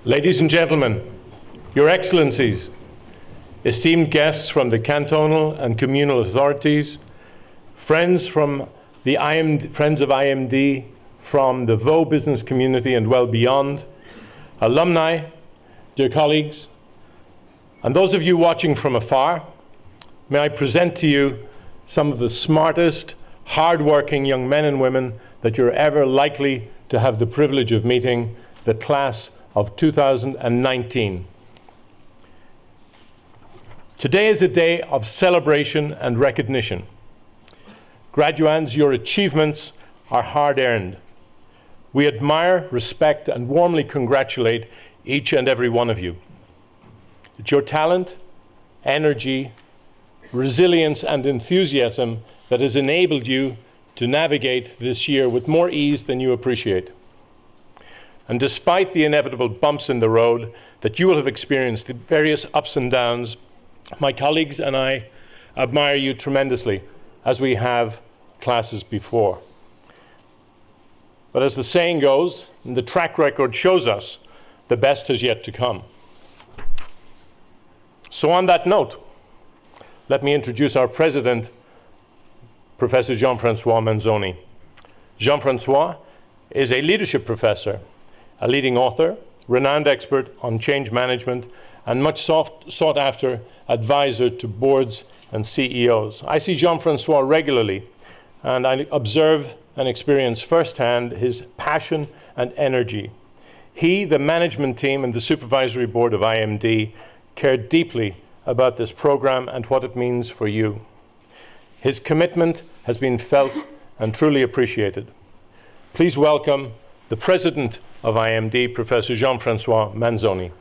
Ladies and gentlemen, Your Excellencies, esteemed guests from the cantonal and communal authorities, friends from the Friends of IMD, from the Vaud business community and well beyond, alumni, dear colleagues, and those of you watching from afar, may I present to you some of the smartest, hard-working young men and women that you're ever likely to have the privilege of meeting, the class of 2019. Today is a day of celebration and recognition. Graduands, your achievements are hard-earned. We admire, respect, and warmly congratulate each and every one of you. It's your talent, energy, resilience, and enthusiasm that has enabled you to navigate this year with more ease than you appreciate. And despite the inevitable bumps in the road that you will have experienced, the various ups and downs, my colleagues and I admire you tremendously, as we have classes before. But as the saying goes, and the track record shows us, the best has yet to come. So on that note, let me introduce our president, Professor Jean-Francois Manzoni. Jean-Francois is a leadership professor, a leading author, renowned expert on change management, and much sought after advisor to boards and CEOs. I see Jean-Francois regularly, and I observe and experience firsthand his passion and energy. He, the management team, and the supervisory board of IMD care deeply about this program and what it means for you. His commitment has been felt and truly appreciated. Please welcome the president of IMD, Professor Jean-Francois Manzoni.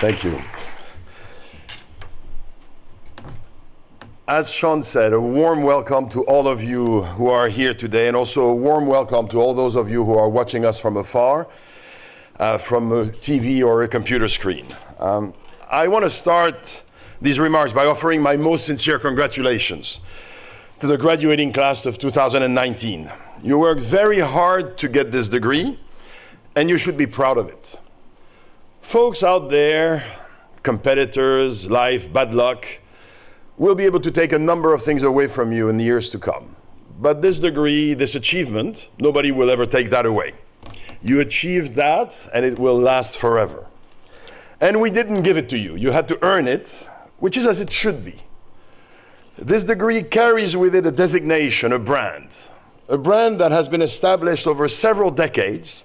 Thank you. As Sean said, a warm welcome to all of you who are here today, and also a warm welcome to all those of you who are watching us from afar, from a TV or a computer screen. I want to start these remarks by offering my most sincere congratulations to the graduating class of 2019. You worked very hard to get this degree, and you should be proud of it. Folks out there, competitors, life, bad luck, will be able to take a number of things away from you in the years to come. But this degree, this achievement, nobody will ever take that away. You achieved that, and it will last forever. And we didn't give it to you. You had to earn it, which is as it should be. This degree carries with it a designation, a brand that has been established over several decades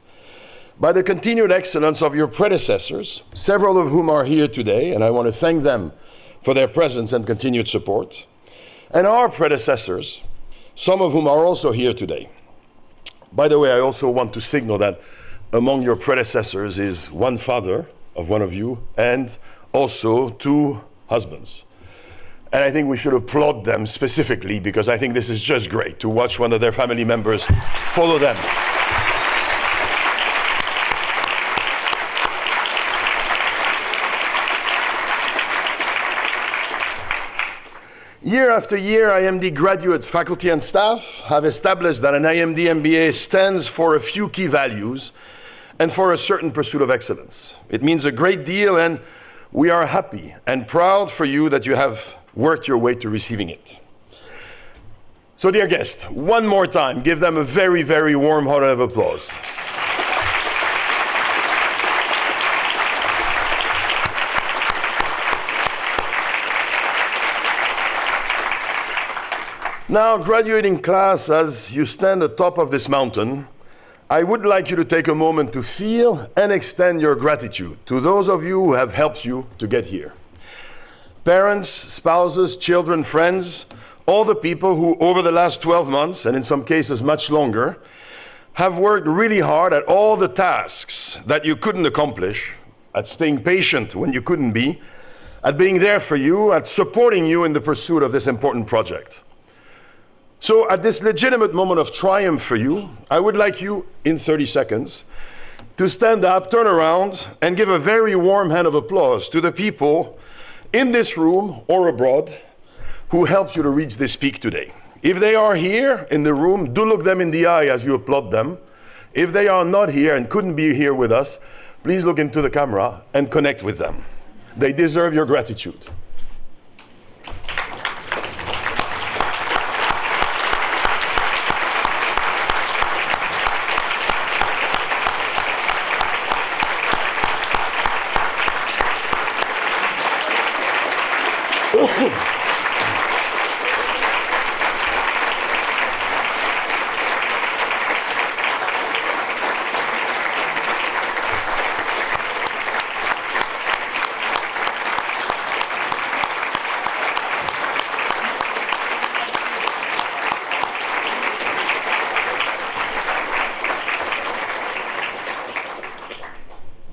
by the continued excellence of your predecessors, several of whom are here today, and I want to thank them for their presence and continued support, and our predecessors, some of whom are also here today. By the way, I also want to signal that among your predecessors is one father of one of you, and also two husbands. And I think we should applaud them specifically, because I think this is just great to watch one of their family members follow them. Year after year, IMD graduates, faculty, and staff have established that an IMD MBA stands for a few key values and for a certain pursuit of excellence. It means a great deal, and we are happy and proud for you that you have worked your way to receiving it. So, dear guests, one more time, give them a very, very warm round of applause. Now, graduating class, as you stand atop of this mountain, I would like you to take a moment to feel and extend your gratitude to those of you who have helped you to get here. Parents, spouses, children, friends, all the people who over the last 12 months, and in some cases much longer, have worked really hard at all the tasks that you couldn't accomplish, at staying patient when you couldn't be, at being there for you, at supporting you in the pursuit of this important project. So at this legitimate moment of triumph for you, I would like you, in 30 seconds, to stand up, turn around, and give a very warm hand of applause to the people in this room or abroad who helped you to reach this peak today. If they are here in the room, do look them in the eye as you applaud them. If they are not here and couldn't be here with us, please look into the camera and connect with them. They deserve your gratitude.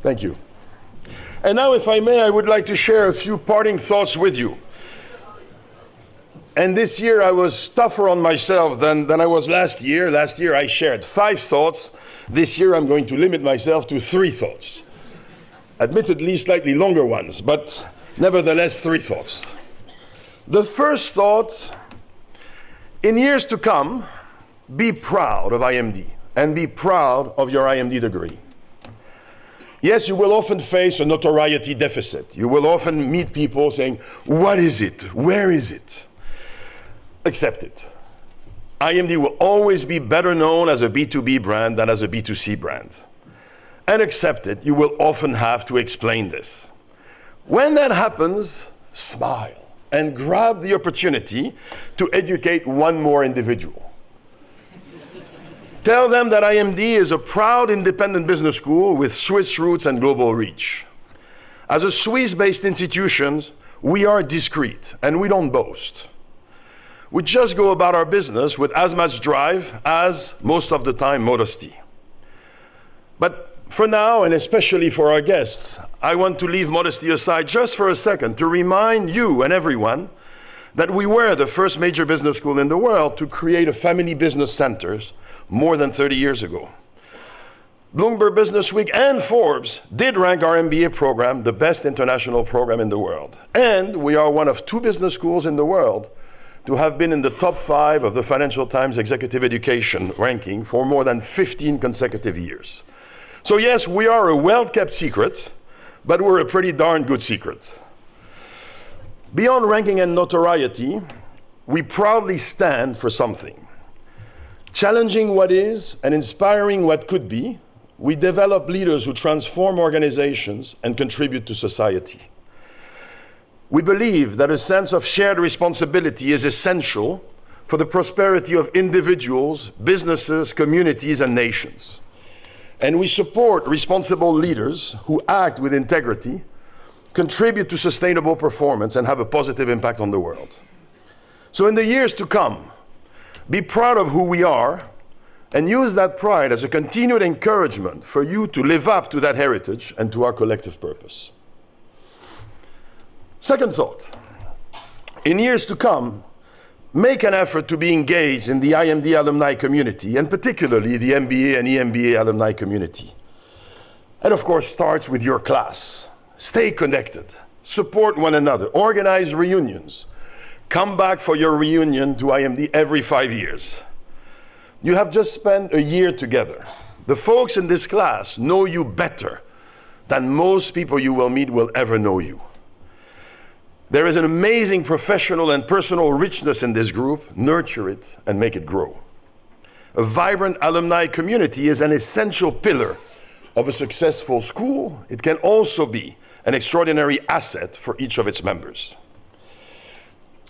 Thank you. And now, if I may, I would like to share a few parting thoughts with you. And this year I was tougher on myself than I was last year. Last year I shared 5 thoughts. This year I'm going to limit myself to 3 thoughts. Admittedly, slightly longer ones, but nevertheless 3 thoughts. The first thought, in years to come, be proud of IMD and be proud of your IMD degree. Yes, you will often face a notoriety deficit. You will often meet people saying, what is it? Where is it? Accept it. IMD will always be better known as a B2B brand than as a B2C brand. And accept it, you will often have to explain this. When that happens, smile and grab the opportunity to educate one more individual. Tell them that IMD is a proud independent business school with Swiss roots and global reach. As a Swiss-based institution, we are discreet and we don't boast. We just go about our business with as much drive as, most of the time, modesty. But for now, and especially for our guests, I want to leave modesty aside just for a second to remind you and everyone that we were the first major business school in the world to create a family business centers more than 30 years ago. Bloomberg Businessweek and Forbes did rank our MBA program the best international program in the world. And we are one of 2 business schools in the world to have been in the top 5 of the Financial Times Executive Education ranking for more than 15 consecutive years. So yes, we are a well-kept secret, but we're a pretty darn good secret. Beyond ranking and notoriety, we proudly stand for something. Challenging what is and inspiring what could be, we develop leaders who transform organizations and contribute to society. We believe that a sense of shared responsibility is essential for the prosperity of individuals, businesses, communities, and nations. And we support responsible leaders who act with integrity, contribute to sustainable performance, and have a positive impact on the world. So in the years to come, be proud of who we are and use that pride as a continued encouragement for you to live up to that heritage and to our collective purpose. Second thought, in years to come, make an effort to be engaged in the IMD alumni community, and particularly the MBA and EMBA alumni community. And of course, starts with your class. Stay connected, support one another, organize reunions. Come back for your reunion to IMD every 5 years. You have just spent a year together. The folks in this class know you better than most people you will meet will ever know you. There is an amazing professional and personal richness in this group. Nurture it and make it grow. A vibrant alumni community is an essential pillar of a successful school. It can also be an extraordinary asset for each of its members.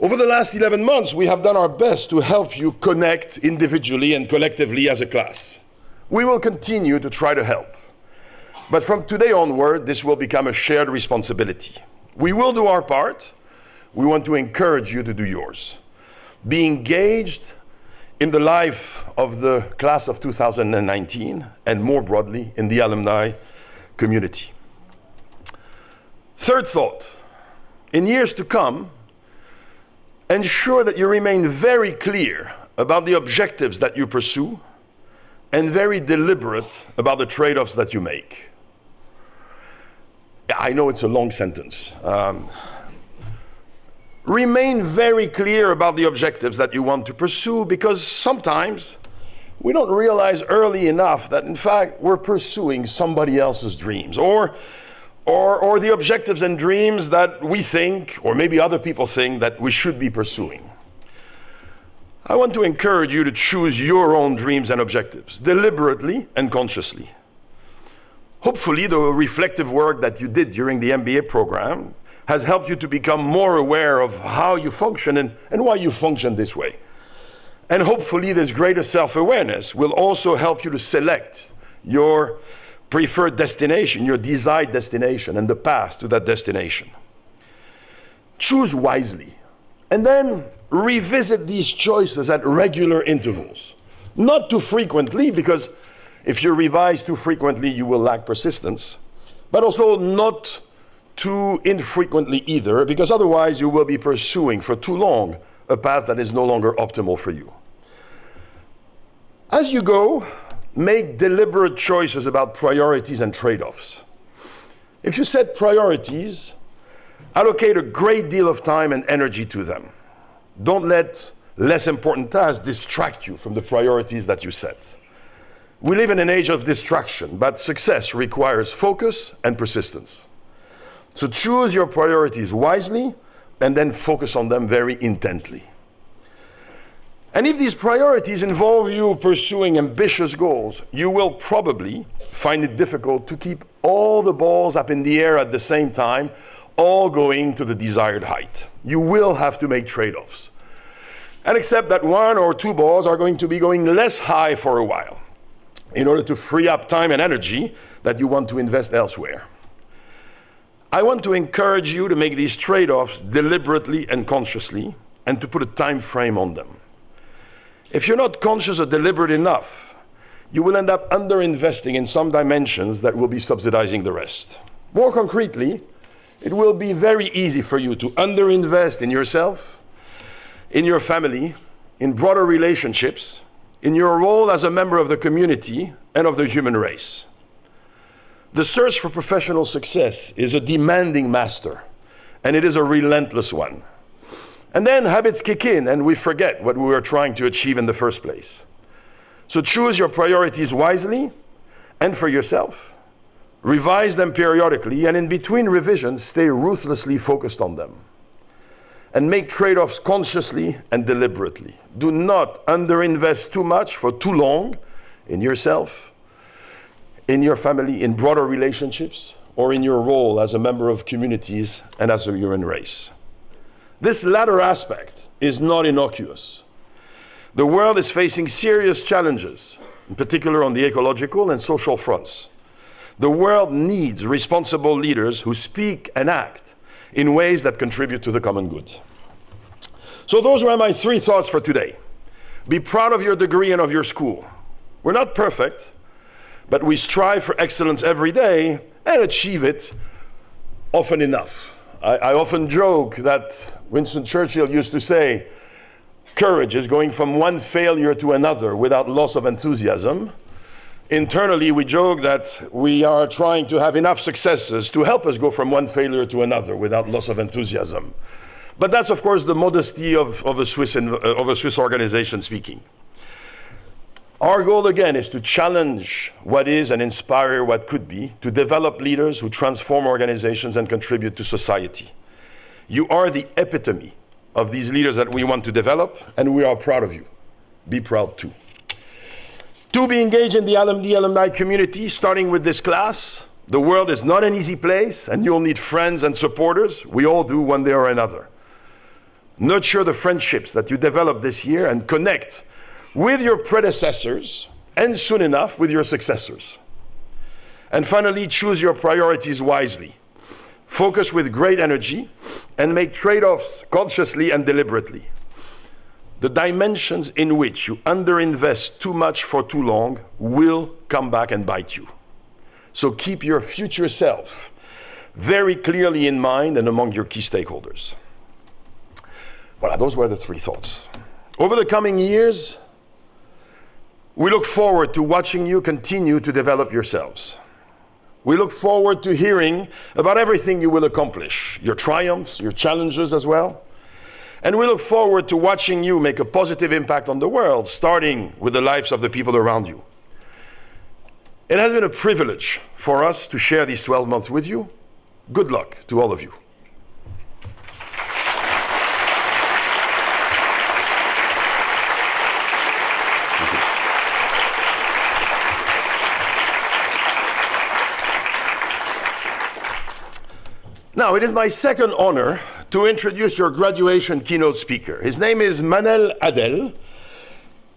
Over the last 11 months, we have done our best to help you connect individually and collectively as a class. We will continue to try to help. But from today onward, this will become a shared responsibility. We will do our part. We want to encourage you to do yours. Be engaged in the life of the class of 2019 and more broadly in the alumni community. Third thought, in years to come, ensure that you remain very clear about the objectives that you pursue and very deliberate about the trade-offs that you make. I know it's a long sentence. remain very clear about the objectives that you want to pursue, because sometimes we don't realize early enough that in fact we're pursuing somebody else's dreams or the objectives and dreams that we think, or maybe other people think, that we should be pursuing. I want to encourage you to choose your own dreams and objectives deliberately and consciously. Hopefully, the reflective work that you did during the MBA program has helped you to become more aware of how you function and why you function this way. And hopefully, this greater self-awareness will also help you to select your preferred destination, your desired destination, and the path to that destination. Choose wisely, and then revisit these choices at regular intervals. Not too frequently, because if you revise too frequently, you will lack persistence, but also not too infrequently either, because otherwise you will be pursuing for too long a path that is no longer optimal for you. As you go, make deliberate choices about priorities and trade-offs. If you set priorities, allocate a great deal of time and energy to them. Don't let less important tasks distract you from the priorities that you set. We live in an age of distraction, but success requires focus and persistence. So choose your priorities wisely and then focus on them very intently. And if these priorities involve you pursuing ambitious goals, you will probably find it difficult to keep all the balls up in the air at the same time, all going to the desired height. You will have to make trade-offs. And accept that one or two balls are going to be going less high for a while in order to free up time and energy that you want to invest elsewhere. I want to encourage you to make these trade-offs deliberately and consciously, and to put a time frame on them. If you're not conscious or deliberate enough, you will end up underinvesting in some dimensions that will be subsidizing the rest. More concretely, it will be very easy for you to underinvest in yourself, in your family, in broader relationships, in your role as a member of the community and of the human race. The search for professional success is a demanding master, and it is a relentless one. And then habits kick in and we forget what we were trying to achieve in the first place. So choose your priorities wisely and for yourself. Revise them periodically, and in between revisions, stay ruthlessly focused on them. And make trade-offs consciously and deliberately. Do not underinvest too much for too long in yourself, in your family, in broader relationships, or in your role as a member of communities and as a human race. This latter aspect is not innocuous. The world is facing serious challenges, in particular on the ecological and social fronts. The world needs responsible leaders who speak and act in ways that contribute to the common good. So those were my 3 thoughts for today. Be proud of your degree and of your school. We're not perfect, but we strive for excellence every day and achieve it often enough. I often joke that Winston Churchill used to say, courage is going from one failure to another without loss of enthusiasm. Internally, we joke that we are trying to have enough successes to help us go from one failure to another without loss of enthusiasm. But that's, of course, the modesty of a Swiss organization speaking. Our goal, again, is to challenge what is and inspire what could be, to develop leaders who transform organizations and contribute to society. You are the epitome of these leaders that we want to develop, and we are proud of you. Be proud too. To be engaged in the alumni community, starting with this class. The world is not an easy place, and you'll need friends and supporters. We all do one day or another. Nurture the friendships that you develop this year and connect with your predecessors, and soon enough with your successors. And finally, choose your priorities wisely. Focus with great energy and make trade-offs consciously and deliberately. The dimensions in which you underinvest too much for too long will come back and bite you. So keep your future self very clearly in mind and among your key stakeholders. Voilà, those were the 3 thoughts. Over the coming years, we look forward to watching you continue to develop yourselves. We look forward to hearing about everything you will accomplish, your triumphs, your challenges as well. And we look forward to watching you make a positive impact on the world, starting with the lives of the people around you. It has been a privilege for us to share these 12 months with you. Good luck to all of you. Now, it is my second honor to introduce your graduation keynote speaker. His name is Manel Adel,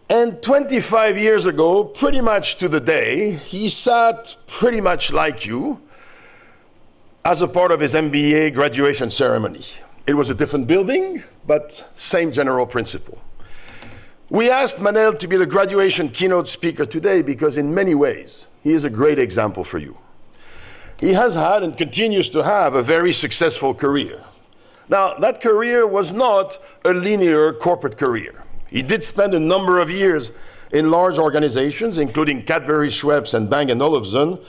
and 25 years ago, pretty much to the day, he sat pretty much like you as a part of his MBA graduation ceremony. It was a different building, but same general principle. We asked Manel to be the graduation keynote speaker today because in many ways, he is a great example for you. He has had and continues to have a very successful career. Now, that career was not a linear corporate career. He did spend a number of years in large organizations, including Cadbury, Schweppes, and Bang & Olufsen.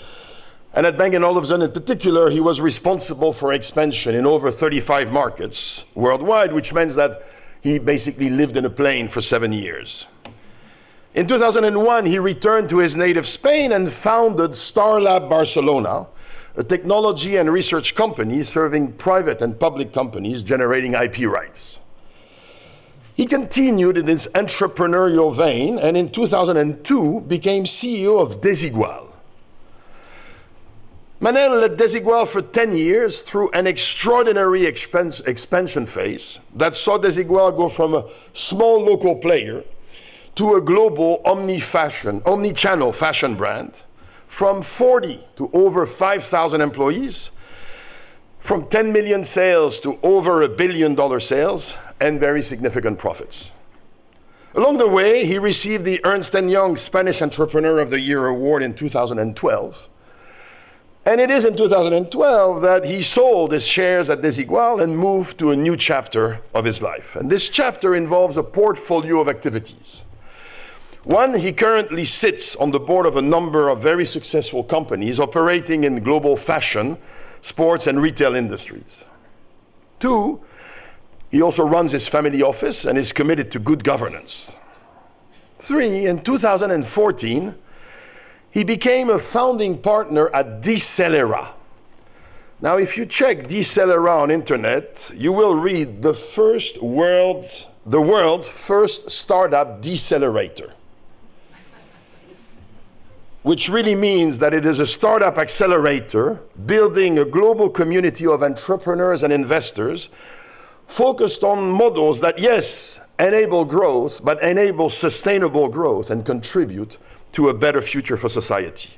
And at Bang & Olufsen in particular, he was responsible for expansion in over 35 markets worldwide, which means that he basically lived in a plane for 7 years. In 2001, he returned to his native Spain and founded Starlab Barcelona, a technology and research company serving private and public companies generating IP rights. He continued in his entrepreneurial vein and in 2002 became CEO of Desigual. Manel led Desigual for 10 years through an extraordinary expansion phase that saw Desigual go from a small local player to a global omni-channel fashion brand, from 40 to over 5,000 employees, from 10 million sales to over $1 billion sales, and very significant profits. Along the way, he received the Ernst & Young Spanish Entrepreneur of the Year award in 2012. And it is in 2012 that he sold his shares at Desigual and moved to a new chapter of his life. And this chapter involves a portfolio of activities. One, he currently sits on the board of a number of very successful companies operating in global fashion, sports, and retail industries. Two, he also runs his family office and is committed to good governance. Three, in 2014, he became a founding partner at Decelera. Now, if you check Decelera on internet, you will read the world's first startup decelerator, which really means that it is a startup accelerator building a global community of entrepreneurs and investors focused on models that, yes, enable growth, but enable sustainable growth and contribute to a better future for society.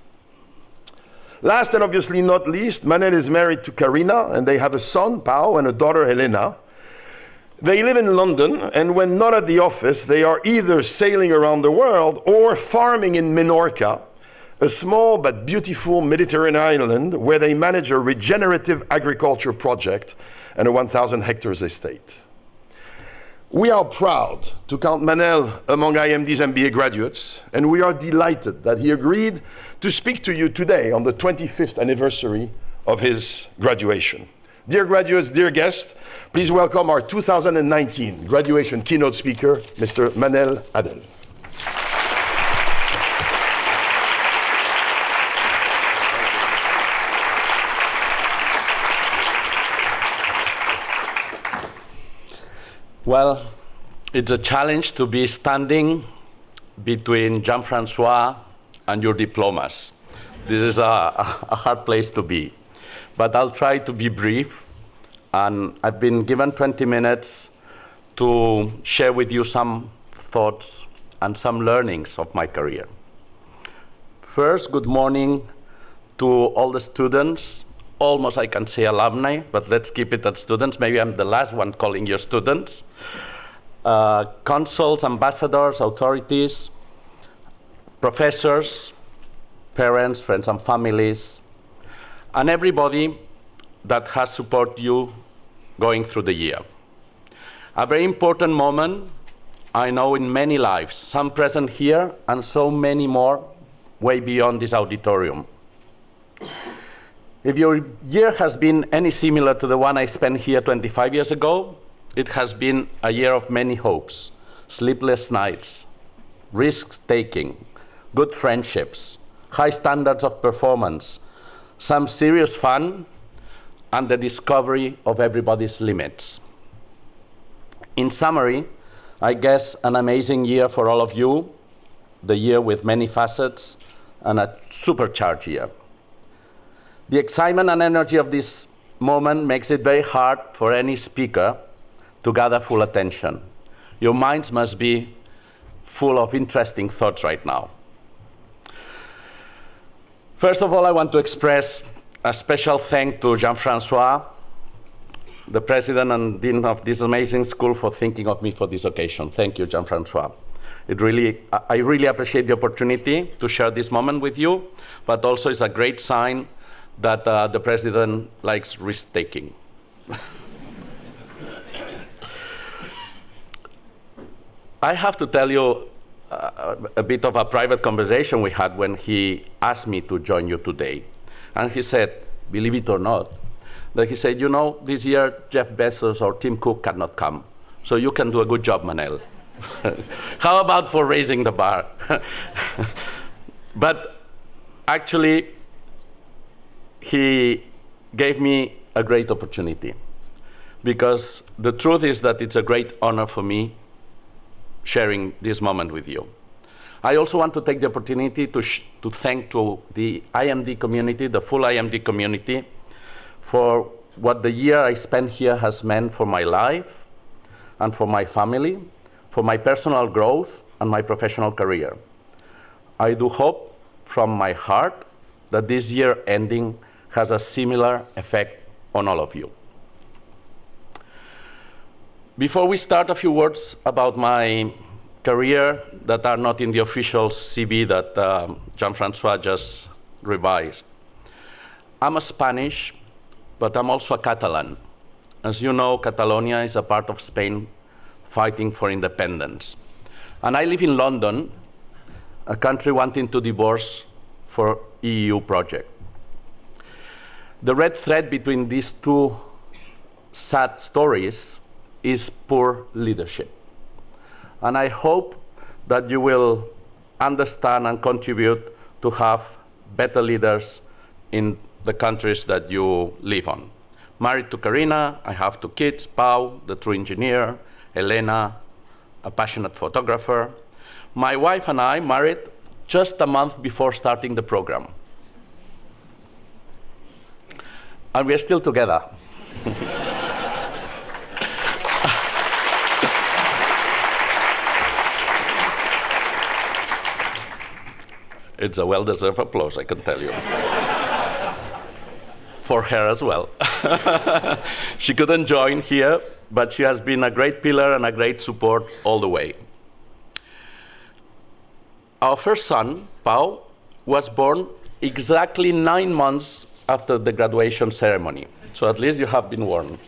Last and obviously not least, Manel is married to Karina, and they have a son, Pau, and a daughter, Helena. They live in London, and when not at the office, they are either sailing around the world or farming in Menorca, a small but beautiful Mediterranean island where they manage a regenerative agriculture project and a 1,000 hectares estate. We are proud to count Manel among IMD's MBA graduates, and we are delighted that he agreed to speak to you today on the 25th anniversary of his graduation. Dear graduates, dear guests, please welcome our 2019 graduation keynote speaker, Mr. Manel Adel. Well, it's a challenge to be standing between Jean-Francois and your diplomas. This is a hard place to be. But I'll try to be brief. And I've been given 20 minutes to share with you some thoughts and some learnings of my career. First, good morning to all the students. Almost I can say alumni, but let's keep it at students. Maybe I'm the last one calling you students. Consuls, ambassadors, authorities, professors, parents, friends and families, and everybody that has supported you going through the year. A very important moment, I know, in many lives, some present here and so many more way beyond this auditorium. If your year has been any similar to the one I spent here 25 years ago, it has been a year of many hopes, sleepless nights, risk-taking, good friendships, high standards of performance, some serious fun, and the discovery of everybody's limits. In summary, I guess an amazing year for all of you, the year with many facets, and a supercharged year. The excitement and energy of this moment makes it very hard for any speaker to gather full attention. Your minds must be full of interesting thoughts right now. First of all, I want to express a special thanks to Jean-Francois, the president and dean of this amazing school, for thinking of me for this occasion. Thank you, Jean-Francois. I really appreciate the opportunity to share this moment with you, but also it's a great sign that the president likes risk-taking. I have to tell you a bit of a private conversation we had when he asked me to join you today. And he said, believe it or not, that he said, you know, this year Jeff Bezos or Tim Cook cannot come, so you can do a good job, Manel. How about for raising the bar? But actually, he gave me a great opportunity, because the truth is that it's a great honor for me sharing this moment with you. I also want to take the opportunity to thank to the IMD community, the full IMD community, for what the year I spent here has meant for my life and for my family, for my personal growth and my professional career. I do hope from my heart that this year ending has a similar effect on all of you. Before we start, a few words about my career that are not in the official CV that Jean-Francois just revised. I'm a Spanish, but I'm also a Catalan. As you know, Catalonia is a part of Spain fighting for independence. And I live in London, a country wanting to divorce for EU project. The red thread between these two sad stories is poor leadership. And I hope that you will understand and contribute to have better leaders in the countries that you live on. Married to Karina, I have 2 kids, Pau, the true engineer, Elena, a passionate photographer. My wife and I married just a month before starting the program. And we're still together. It's a well-deserved applause, I can tell you. For her as well. She couldn't join here, but she has been a great pillar and a great support all the way. Our first son, Pau, was born exactly 9 months after the graduation ceremony. So at least you have been warned.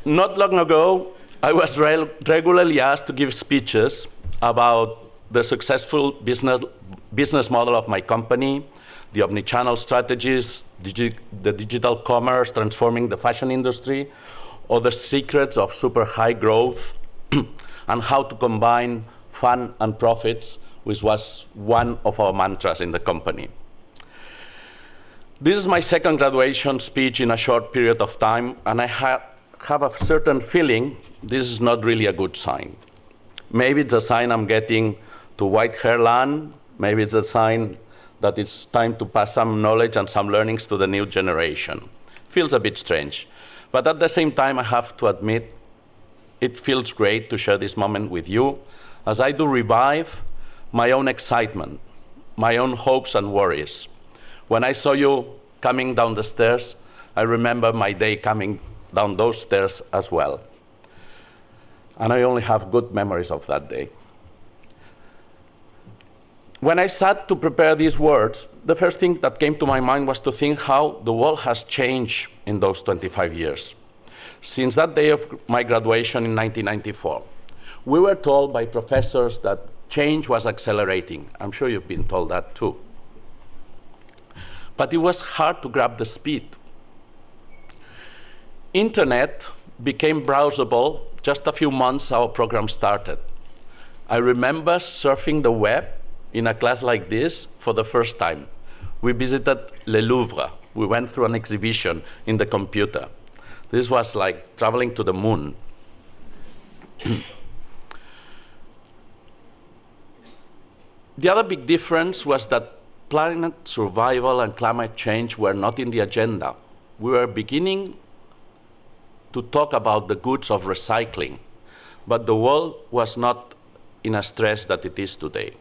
Not long ago, I was regularly asked to give speeches about the successful business model of my company, the omnichannel strategies, the digital commerce transforming the fashion industry, or the secrets of super high growth, and how to combine fun and profits, which was one of our mantras in the company. This is my second graduation speech in a short period of time, and I have a certain feeling this is not really a good sign. Maybe it's a sign I'm getting to white hair land. Maybe it's a sign that it's time to pass some knowledge and some learnings to the new generation. Feels a bit strange. But at the same time, I have to admit, it feels great to share this moment with you, as I do revive my own excitement, my own hopes and worries. When I saw you coming down the stairs, I remember my day coming down those stairs as well. And I only have good memories of that day. When I sat to prepare these words, the first thing that came to my mind was to think how the world has changed in those 25 years. Since that day of my graduation in 1994, we were told by professors that change was accelerating. I'm sure you've been told that too. But it was hard to grab the speed. Internet became browsable just a few months our program started. I remember surfing the web in a class like this for the first time. We visited Le Louvre. We went through an exhibition in the computer. This was like traveling to the moon. The other big difference was that planet survival and climate change were not in the agenda. We were beginning to talk about the goods of recycling, but the world was not in a stress that it is today.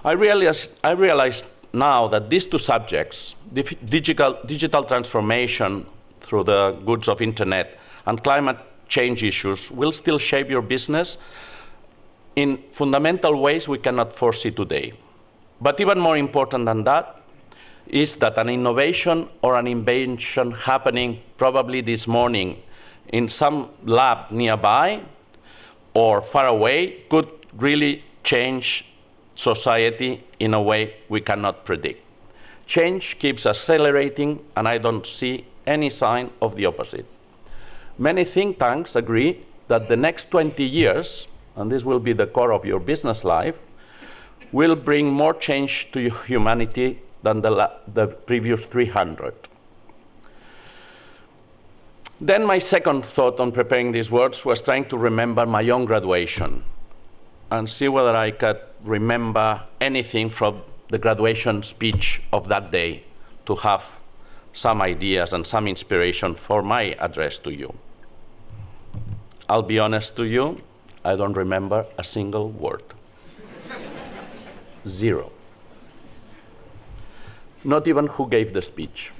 I realized now that these two subjects, digital transformation through the goods of internet and climate change issues, will still shape your business in fundamental ways we cannot foresee today. But even more important than that is that an innovation or an invention happening probably this morning in some lab nearby or far away could really change society in a way we cannot predict. Change keeps accelerating, and I don't see any sign of the opposite. Many think tanks agree that the next 20 years, and this will be the core of your business life, will bring more change to humanity than the previous 300. Then my second thought on preparing these words was trying to remember my own graduation and see whether I could remember anything from the graduation speech of that day to have some ideas and some inspiration for my address to you. I'll be honest to you, I don't remember a single word. Zero. Not even who gave the speech.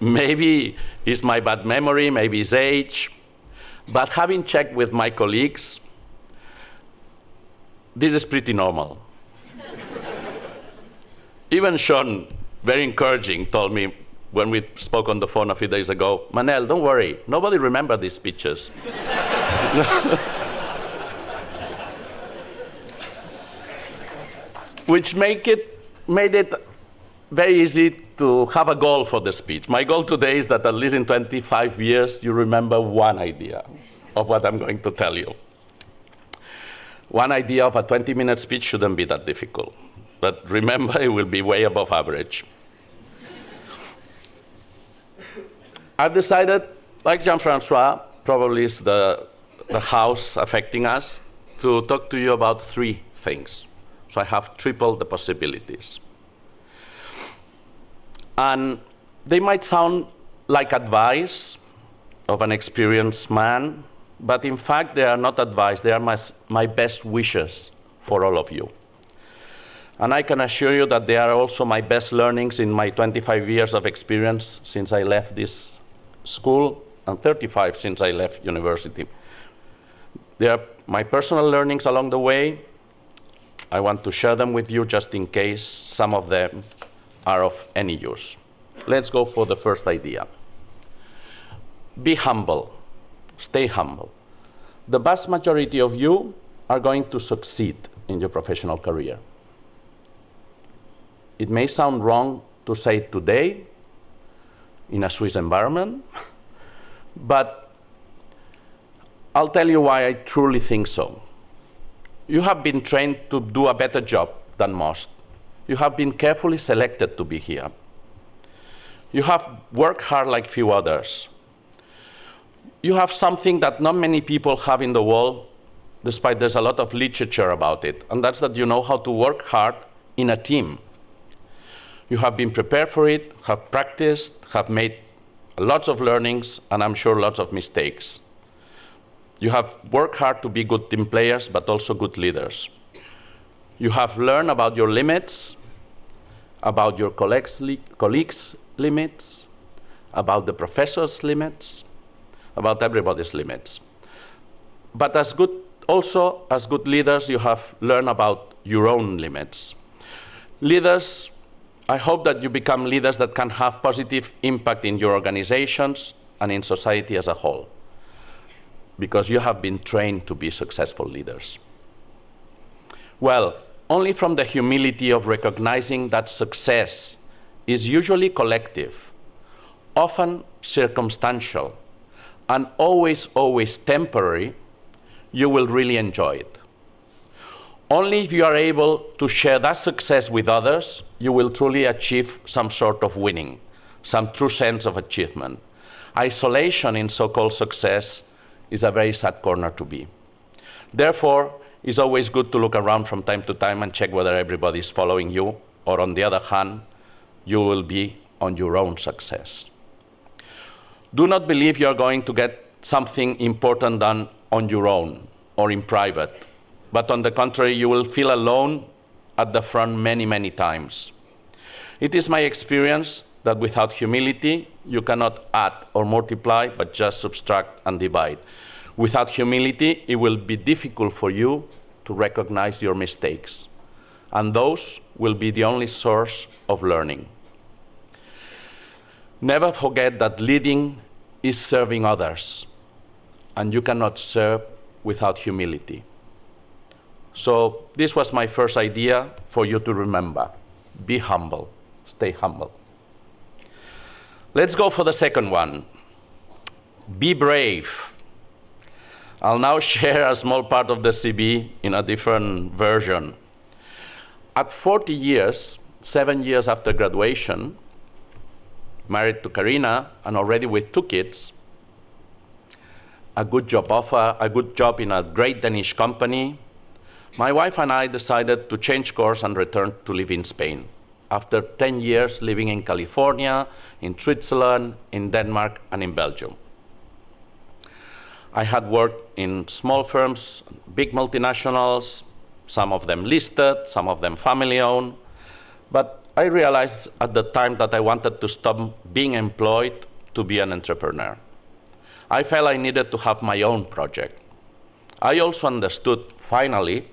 Maybe it's my bad memory, maybe it's age, but having checked with my colleagues, this is pretty normal. Even Sean, very encouraging, told me when we spoke on the phone a few days ago, Manel, don't worry, nobody remembers these speeches. Which made it very easy to have a goal for the speech. My goal today is that at least in 25 years, you remember one idea of what I'm going to tell you. One idea of a 20-minute speech shouldn't be that difficult. But remember, it will be way above average. I've decided, like Jean-Francois, probably is the house affecting us, to talk to you about three things. So I have tripled the possibilities. And they might sound like advice of an experienced man, but in fact, they are not advice. They are my best wishes for all of you. And I can assure you that they are also my best learnings in my 25 years of experience since I left this school, and 35 since I left university. They are my personal learnings along the way. I want to share them with you just in case some of them are of any use. Let's go for the first idea. Be humble. Stay humble. The vast majority of you are going to succeed in your professional career. It may sound wrong to say it today in a Swiss environment, but I'll tell you why I truly think so. You have been trained to do a better job than most. You have been carefully selected to be here. You have worked hard like few others. You have something that not many people have in the world, despite there's a lot of literature about it, and that's that you know how to work hard in a team. You have been prepared for it, have practiced, have made lots of learnings, and I'm sure lots of mistakes. You have worked hard to be good team players, but also good leaders. You have learned about your limits, about your colleagues' limits, about the professor's limits, about everybody's limits. But as good leaders, you have learned about your own limits. Leaders, I hope that you become leaders that can have positive impact in your organizations and in society as a whole, because you have been trained to be successful leaders. Well, only from the humility of recognizing that success is usually collective, often circumstantial, and always, always temporary, you will really enjoy it. Only if you are able to share that success with others, you will truly achieve some sort of winning, some true sense of achievement. Isolation in so-called success is a very sad corner to be. Therefore, it's always good to look around from time to time and check whether everybody is following you, or on the other hand, you will be on your own success. Do not believe you are going to get something important done on your own or in private, but on the contrary, you will feel alone at the front many, many times. It is my experience that without humility, you cannot add or multiply, but just subtract and divide. Without humility, it will be difficult for you to recognize your mistakes, and those will be the only source of learning. Never forget that leading is serving others, and you cannot serve without humility. So this was my first idea for you to remember. Be humble, stay humble. Let's go for the second one. Be brave. I'll now share a small part of the CV in a different version. At 40 years, 7 years after graduation, married to Karina and already with 2 kids, a good job offer, a good job in a great Danish company, my wife and I decided to change course and return to live in Spain. After 10 years living in California, in Switzerland, in Denmark, and in Belgium. I had worked in small firms, big multinationals, some of them listed, some of them family-owned, but I realized at the time that I wanted to stop being employed to be an entrepreneur. I felt I needed to have my own project. I also understood, finally,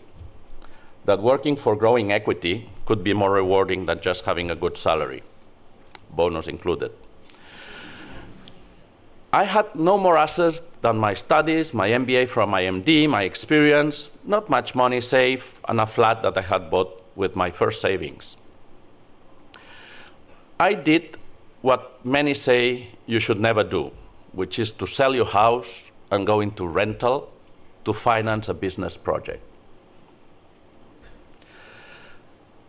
that working for growing equity could be more rewarding than just having a good salary, bonus included. I had no more assets than my studies, my MBA from IMD, my experience, not much money saved, and a flat that I had bought with my first savings. I did what many say you should never do, which is to sell your house and go into rental to finance a business project.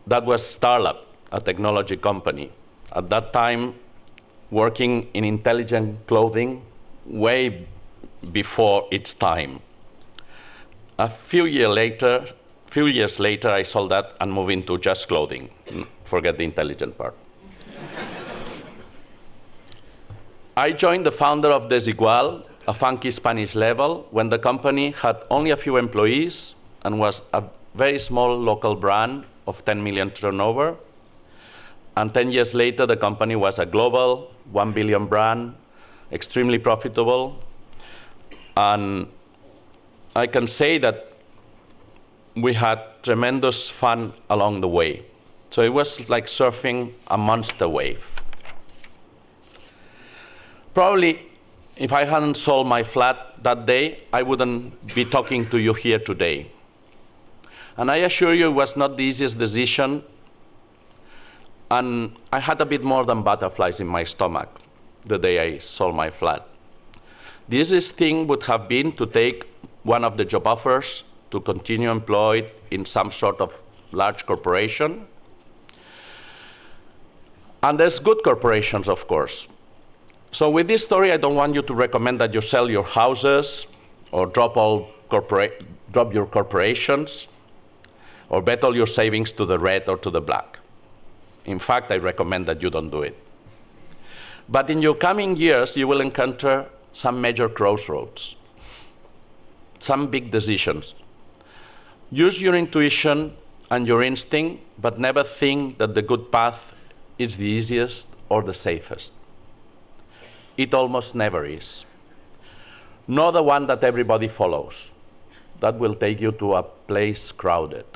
That was Startup, a technology company. At that time, working in intelligent clothing way before its time. A few years later, I sold that and moved into just clothing. Forget the intelligent part. I joined the founder of Desigual, a funky Spanish label, when the company had only a few employees and was a very small local brand of 10 million turnover. And 10 years later, the company was a global 1 billion brand, extremely profitable. And I can say that we had tremendous fun along the way. So it was like surfing a monster wave. Probably, if I hadn't sold my flat that day, I wouldn't be talking to you here today. And I assure you, it was not the easiest decision. And I had a bit more than butterflies in my stomach the day I sold my flat. The easiest thing would have been to take one of the job offers to continue employed in some sort of large corporation. And there's good corporations, of course. So with this story, I don't want you to recommend that you sell your houses or drop your corporations or bet all your savings to the red or to the black. In fact, I recommend that you don't do it. But in your coming years, you will encounter some major crossroads, some big decisions. Use your intuition and your instinct, but never think that the good path is the easiest or the safest. It almost never is. Nor the one that everybody follows. That will take you to a place crowded.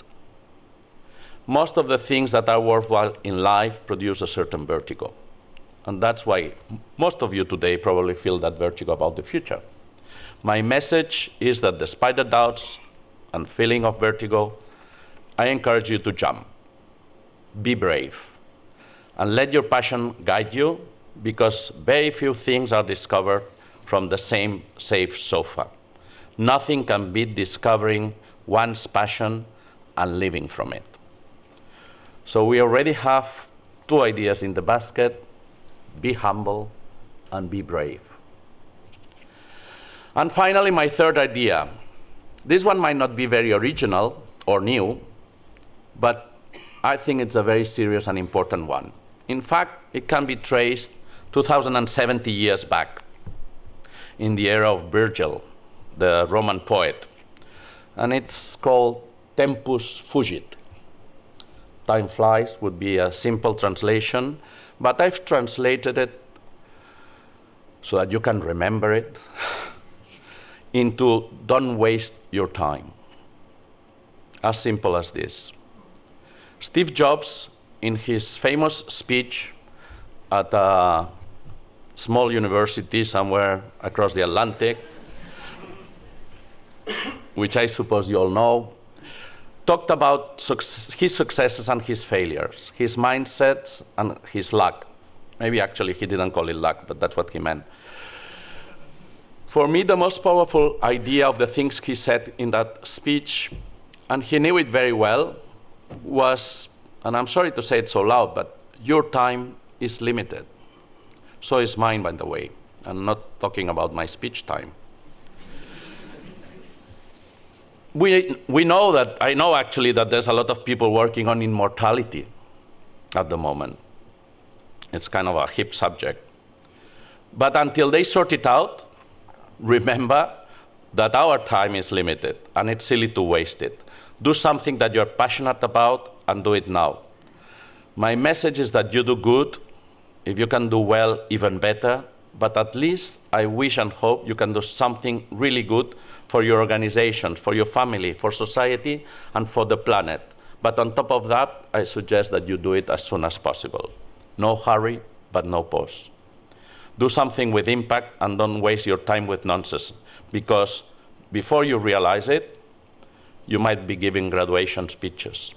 Most of the things that are worthwhile in life produce a certain vertigo. And that's why most of you today probably feel that vertigo about the future. My message is that despite the doubts and feeling of vertigo, I encourage you to jump. Be brave. and let your passion guide you, because very few things are discovered from the same safe sofa. Nothing can beat discovering one's passion and living from it. So we already have two ideas in the basket: be humble and be brave. And finally, my third idea. This one might not be very original or new, but I think it's a very serious and important one. In fact, it can be traced 2,070 years back in the era of Virgil, the Roman poet. And it's called Tempus Fugit. Time flies would be a simple translation, but I've translated it so that you can remember it into don't waste your time. As simple as this. Steve Jobs, in his famous speech at a small university somewhere across the Atlantic, which I suppose you all know, talked about his successes and his failures, his mindsets and his luck. Maybe actually he didn't call it luck, but that's what he meant. For me, the most powerful idea of the things he said in that speech, and he knew it very well, was, and I'm sorry to say it so loud, but your time is limited. So is mine, by the way. I'm not talking about my speech time. We know that, I know actually that there's a lot of people working on immortality at the moment. It's kind of a hip subject. But until they sort it out, remember that our time is limited and it's silly to waste it. Do something that you're passionate about and do it now. My message is that you do good. If you can do well, even better. But at least I wish and hope you can do something really good for your organizations, for your family, for society, and for the planet. But on top of that, I suggest that you do it as soon as possible. No hurry, but no pause. Do something with impact and don't waste your time with nonsense, because before you realize it, you might be giving graduation speeches.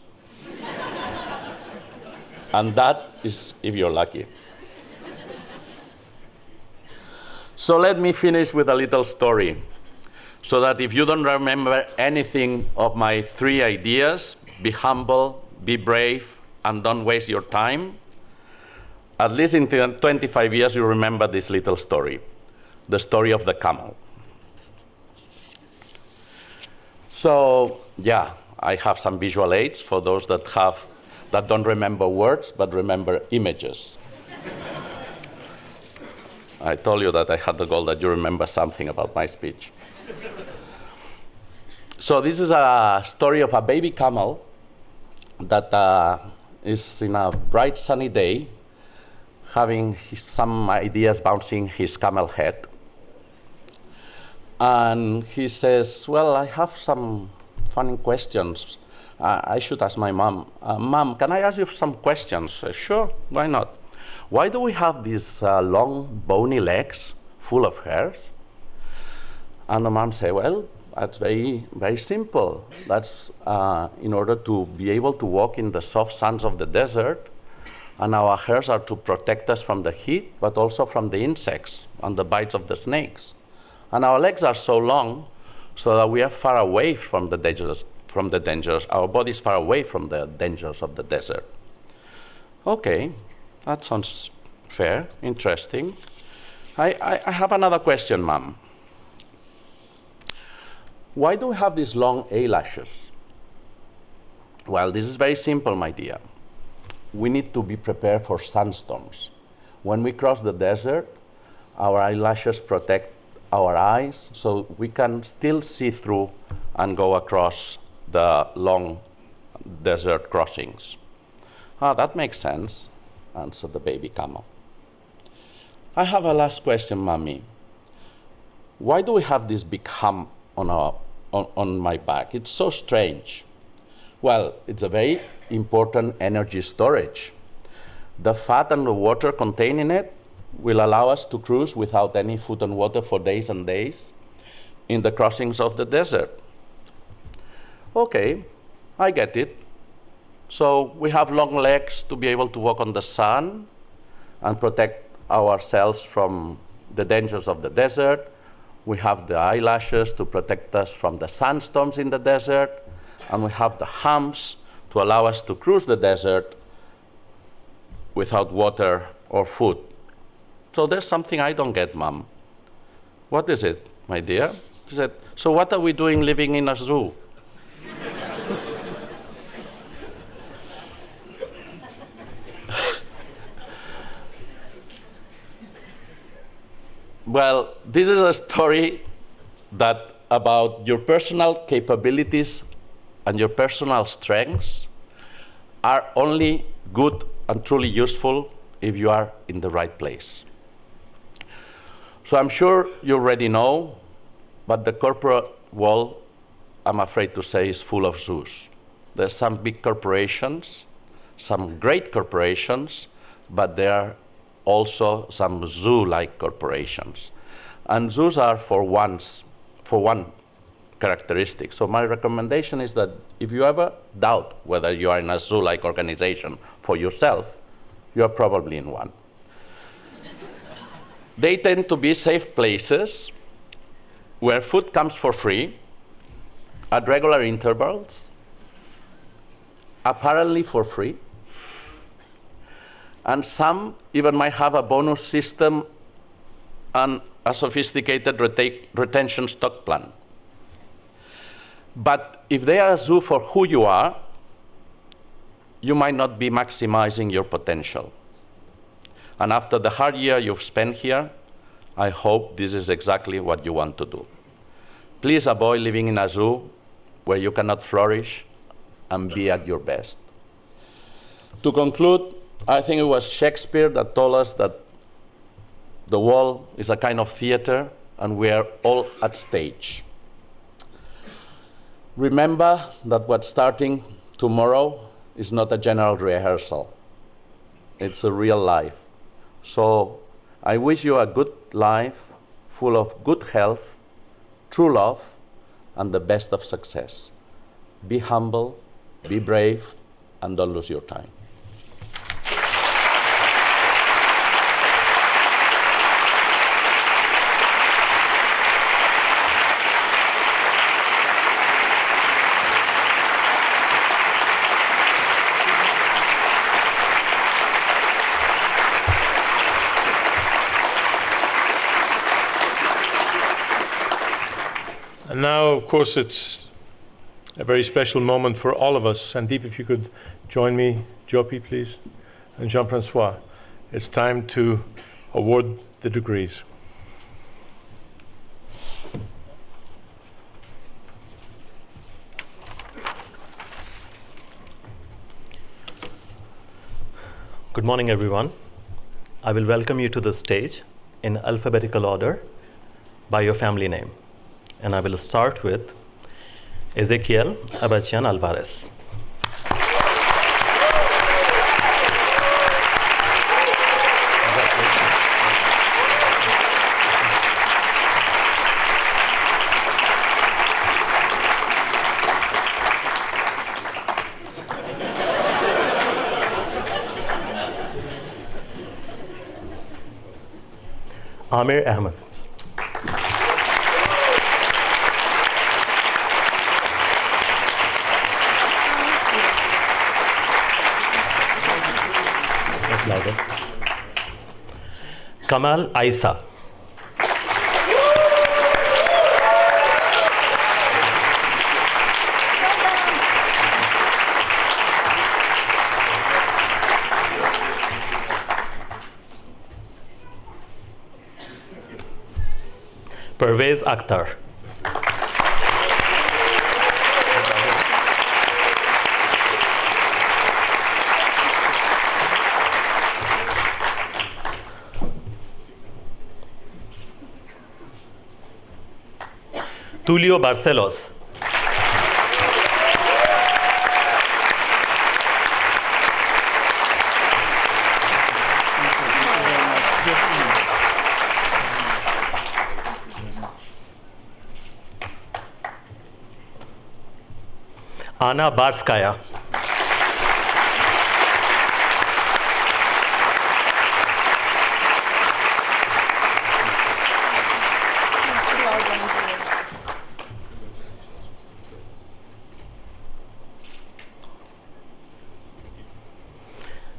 And that is if you're lucky. So let me finish with a little story, so that if you don't remember anything of my three ideas, be humble, be brave, and don't waste your time, at least in 25 years you remember this little story, the story of the camel. So yeah, I have some visual aids for those that don't remember words but remember images. I told you that I had the goal that you remember something about my speech. So this is a story of a baby camel that is in a bright sunny day having some ideas bouncing his camel head. And he says, well, I have some funny questions. I should ask my mom. Mom, can I ask you some questions? Sure, why not? Why do we have these long, bony legs full of hairs? And the mom said, well, that's very, very simple. That's in order to be able to walk in the soft sands of the desert. And our hairs are to protect us from the heat, but also from the insects and the bites of the snakes. And our legs are so long so that we are far away from the dangers. Our body is far away from the dangers of the desert. Okay, that sounds fair, interesting. I have another question, Mom. Why do we have these long eyelashes? Well, this is very simple, my dear. We need to be prepared for sandstorms. When we cross the desert, our eyelashes protect our eyes so we can still see through and go across the long desert crossings. That makes sense, answered the baby camel. I have a last question, Mommy. Why do we have this big hump on my back? It's so strange. Well, it's a very important energy storage. The fat and the water contained in it will allow us to cruise without any food and water for days and days in the crossings of the desert. Okay, I get it. So we have long legs to be able to walk on the sun and protect ourselves from the dangers of the desert. We have the eyelashes to protect us from the sandstorms in the desert. And we have the humps to allow us to cruise the desert without water or food. So there's something I don't get, Mom. What is it, my dear? She said, so what are we doing living in a zoo? Well, this is a story that about your personal capabilities and your personal strengths are only good and truly useful if you are in the right place. So I'm sure you already know, but the corporate world, I'm afraid to say, is full of zoos. There's some big corporations, some great corporations, but there are also some zoo-like corporations. And zoos are for one characteristic. So my recommendation is that if you ever doubt whether you are in a zoo-like organization for yourself, you are probably in one. They tend to be safe places where food comes for free, at regular intervals, apparently for free, and some even might have a bonus system and a sophisticated retention stock plan. But if they are a zoo for who you are, you might not be maximizing your potential. And after the hard year you've spent here, I hope this is exactly what you want to do. Please avoid living in a zoo where you cannot flourish and be at your best. To conclude, I think it was Shakespeare that told us that the world is a kind of theater and we are all at stage. Remember that what's starting tomorrow is not a general rehearsal. It's a real life. So I wish you a good life, full of good health, true love, and the best of success. Be humble, be brave, and don't lose your time. And now, of course, it's a very special moment for all of us. Sandeep, if you could join me, Jopi, please, and Jean-Francois. It's time to award the degrees. Good morning, everyone. I will welcome you to the stage in alphabetical order by your family name. And I will start with Ezequiel Abachian Alvarez. Amir Ahmed. Louder. Kamal Aisa. Pervez Akhtar. Tulio Barcelos. Anna Barskaya.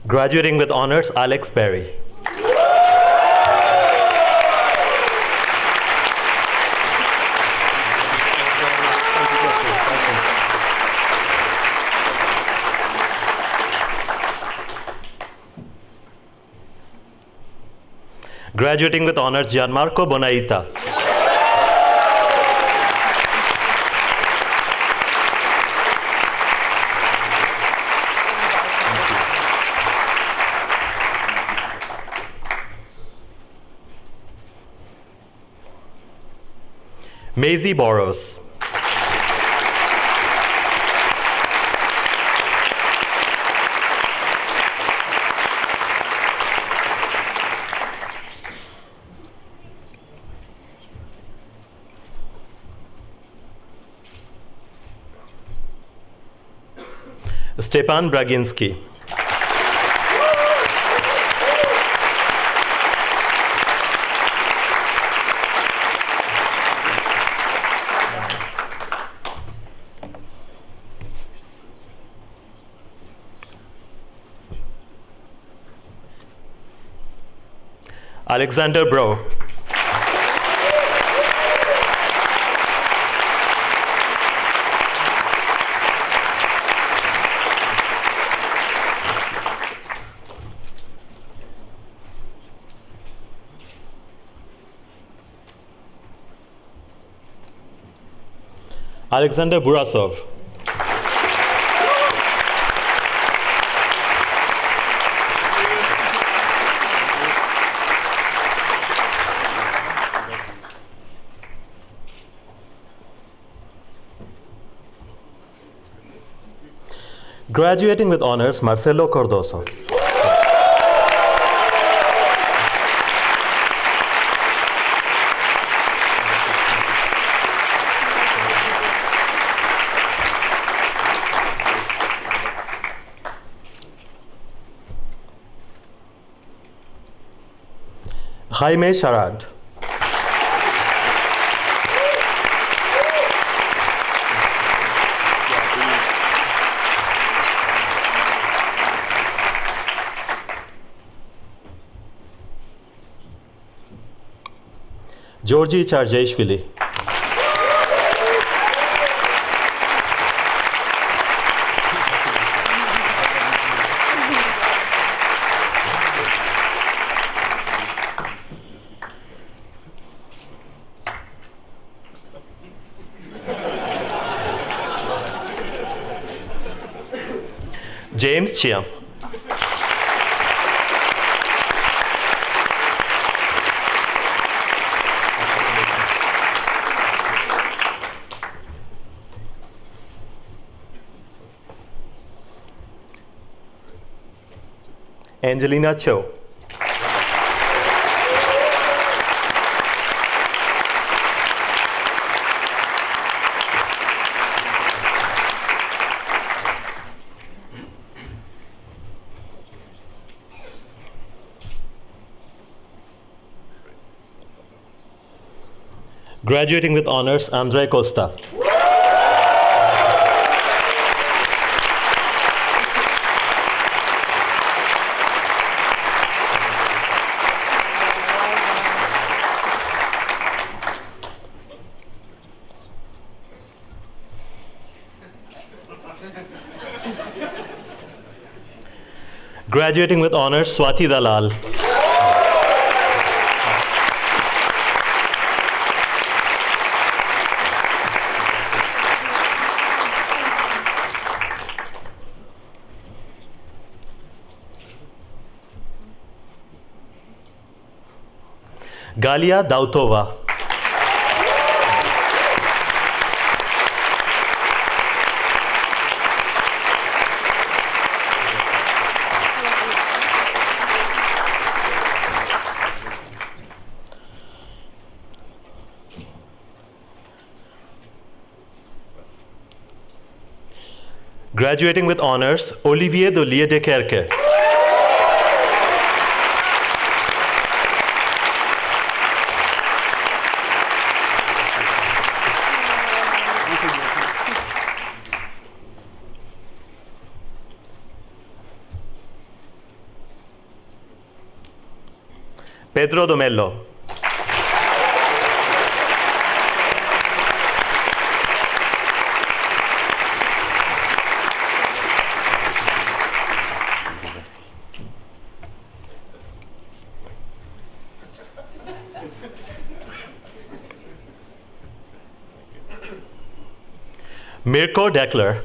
Graduating with honors, Alex Berry. Graduating with honors, Gianmarco Bonaita. Maisie Boros. Stepan Braginski. Alexander Bro. Alexander Burasov. Graduating with honors, Marcelo Cordoso. Jaime Sharad. Georgi Charjeshvili. James Chiam. Angelina Cho. Graduating with honors, Andre Costa. Graduating with honors, Swati Dalal. Galia Dautova. Graduating with honors, Olivier Dollier de Kerke. Pedro Domello. Mirko Deckler.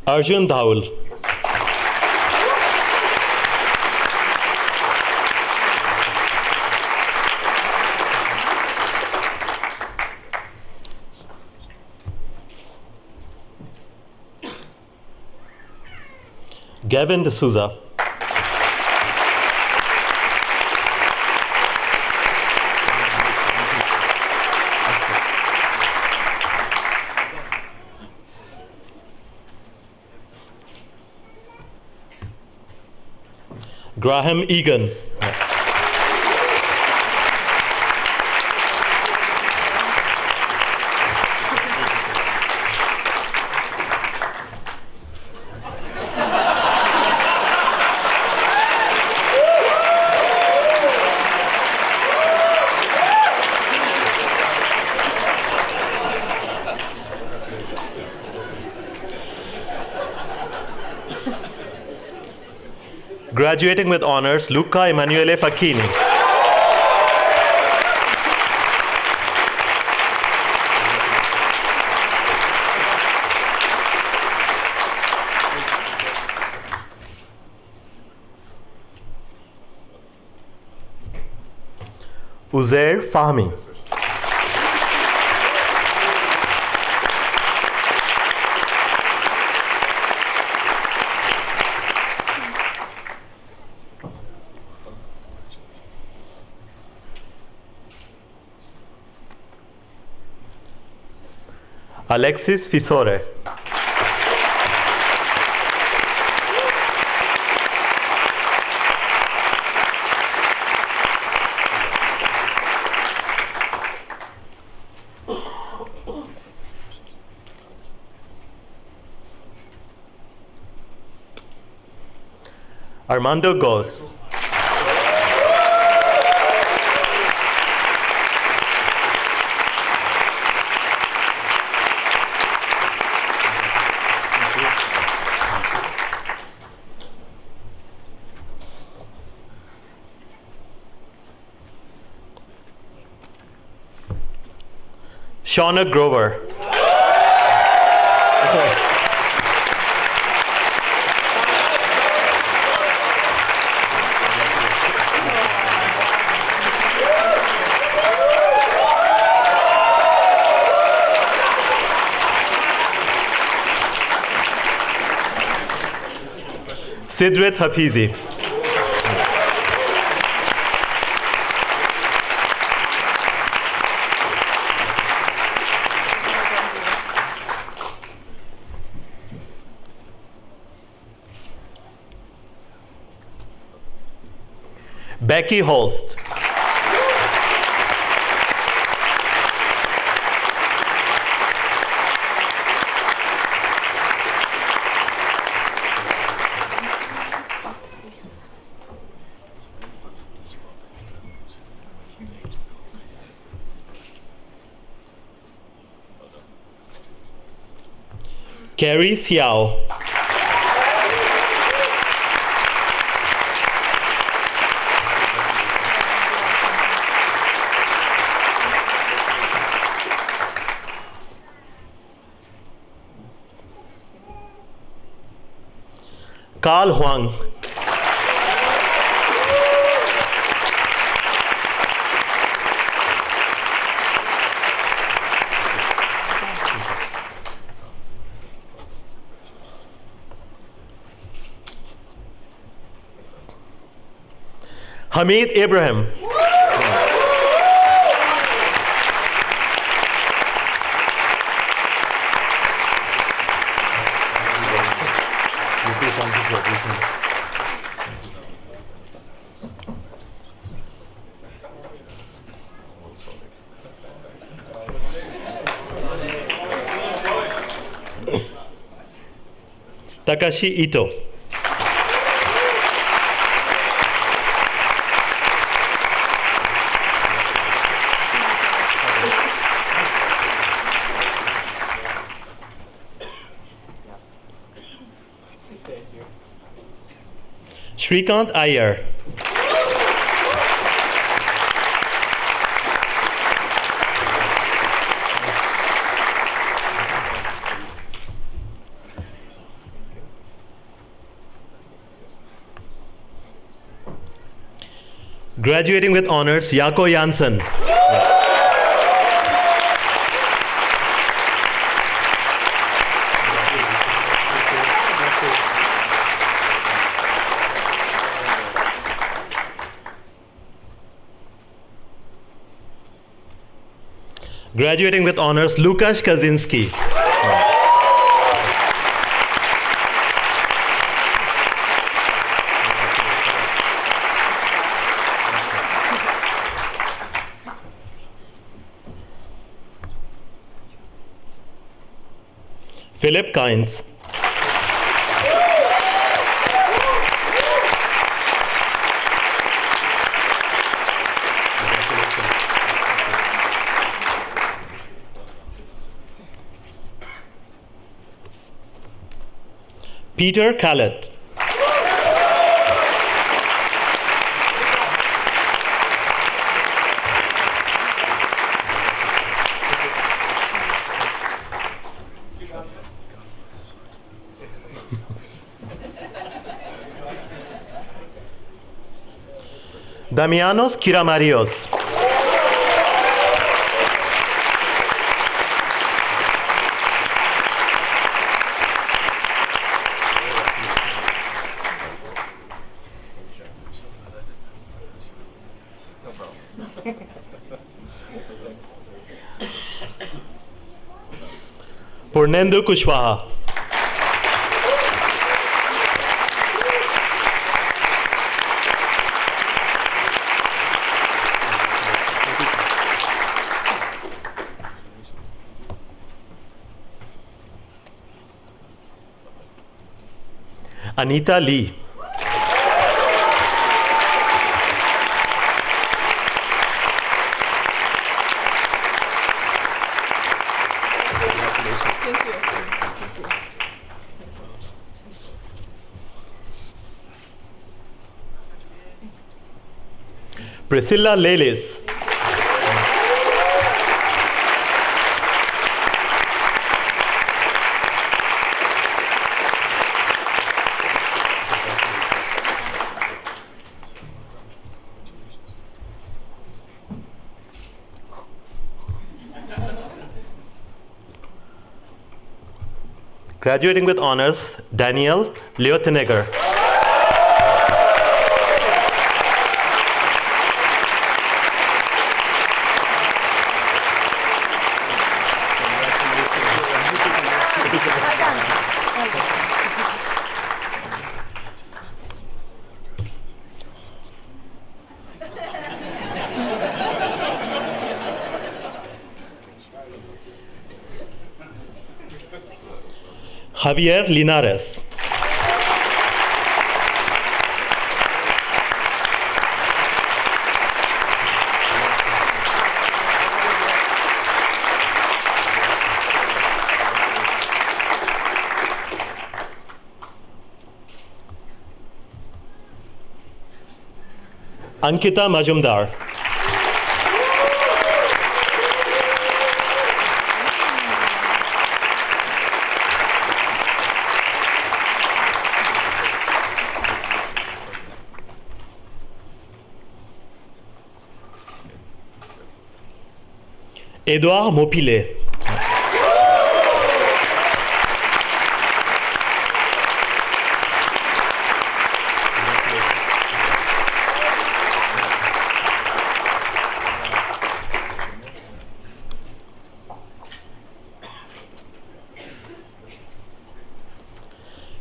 Arjun Dhaul. Gavin D'Souza. Graham Egan. Graduating with honors, Luca Emanuele Facchini. Uzair Fahmi. Alexis Fisore. Armando Goz. Shauna Grover. Sidrit Hafizi. Becky Holst. Carrie Xiao. Carl Huang. Hamid Ibrahim. Takashi Ito. Shrikant Iyer. Graduating with honors, Jaco Janssen. Graduating with honors, Lukasz Kaczynski. Philip Kynes. Peter Kallett. Damianos Kiramarios. Purnendu Kushwaha. Anita Lee. Priscilla Lelis. Graduating with honors, Daniel Leotenegger. Javier Linares. Ankita Majumdar. Edouard Maupilet.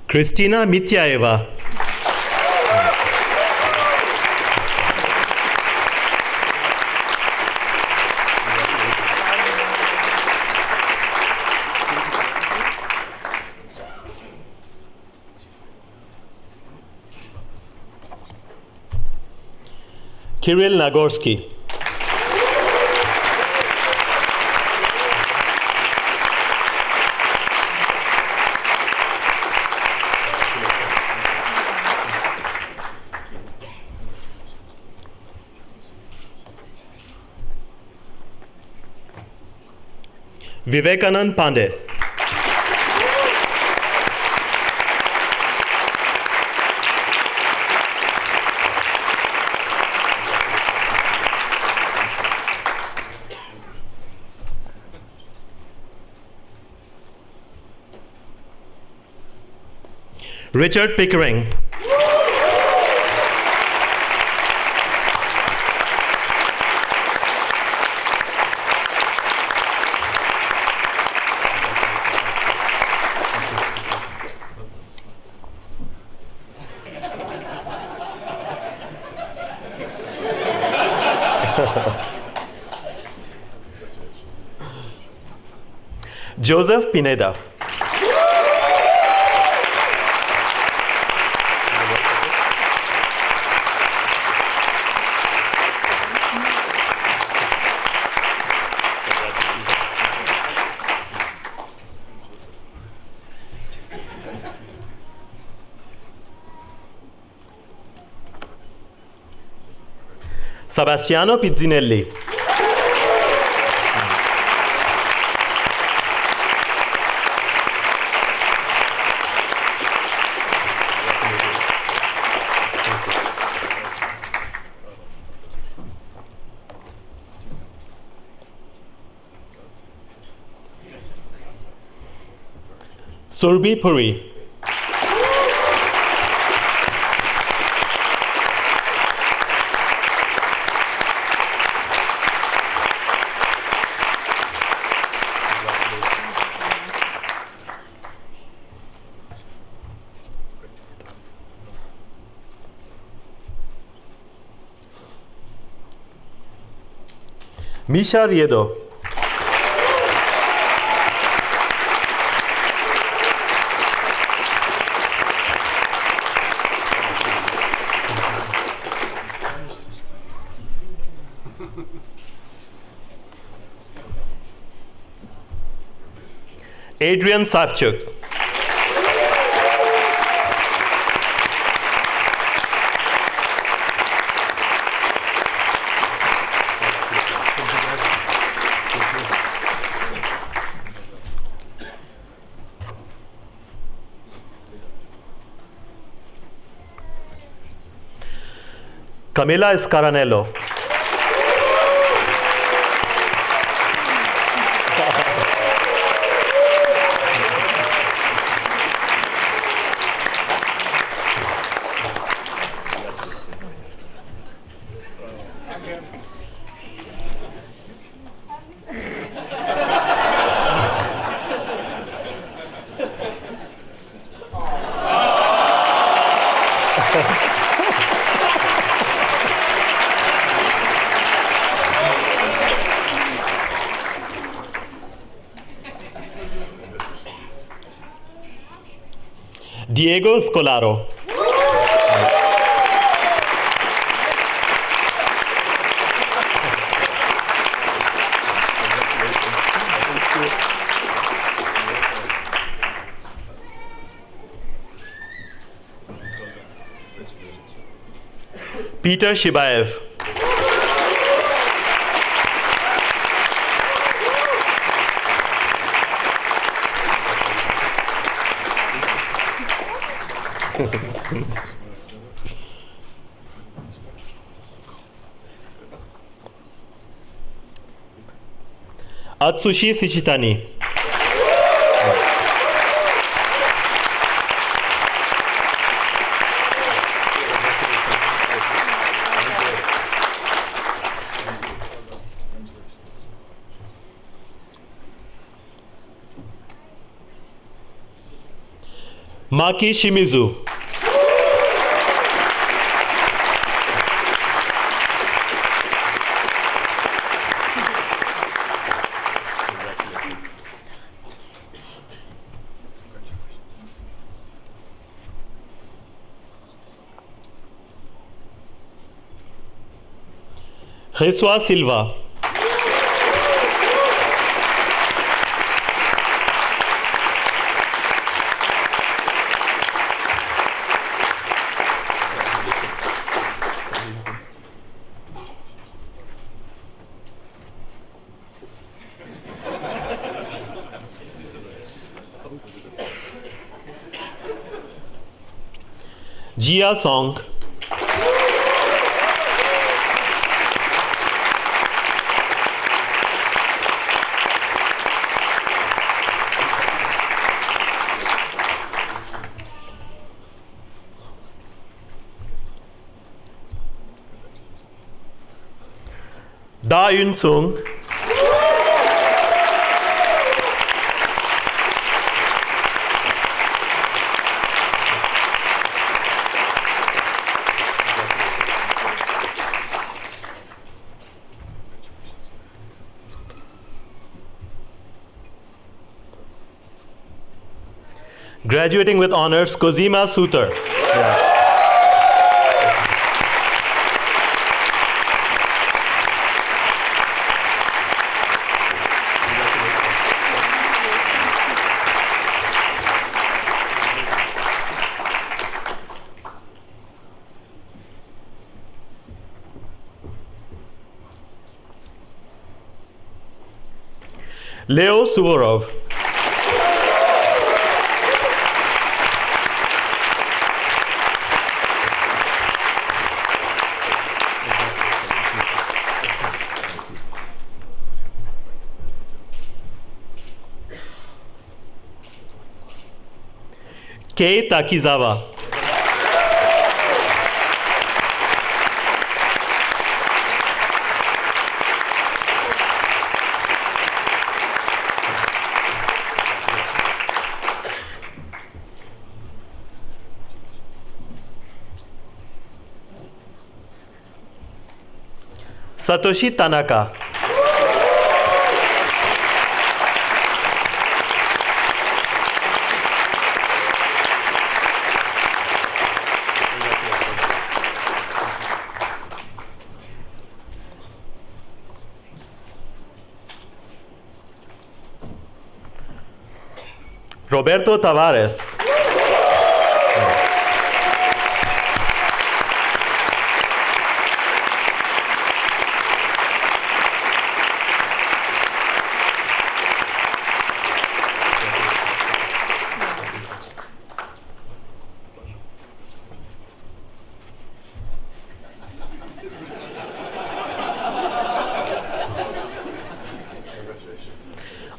Kristina Mityaeva. Kirill Nagorsky. Vivekanand Pandey. Richard Pickering. Joseph Pineda. Sebastiano Pizzinelli. Surbi Puri. Misha Riedo. Adrian Savchuk. Camila Scaranello. Diego Scolaro. Peter Shibaev. Atsushi Shichitani. Maki Shimizu. Francois Silva. Jia Song. Da Yun Sung. Graduating with honors, Kozima Suter. Leo Suvorov. Kei Takizawa. Satoshi Tanaka. Roberto Tavares.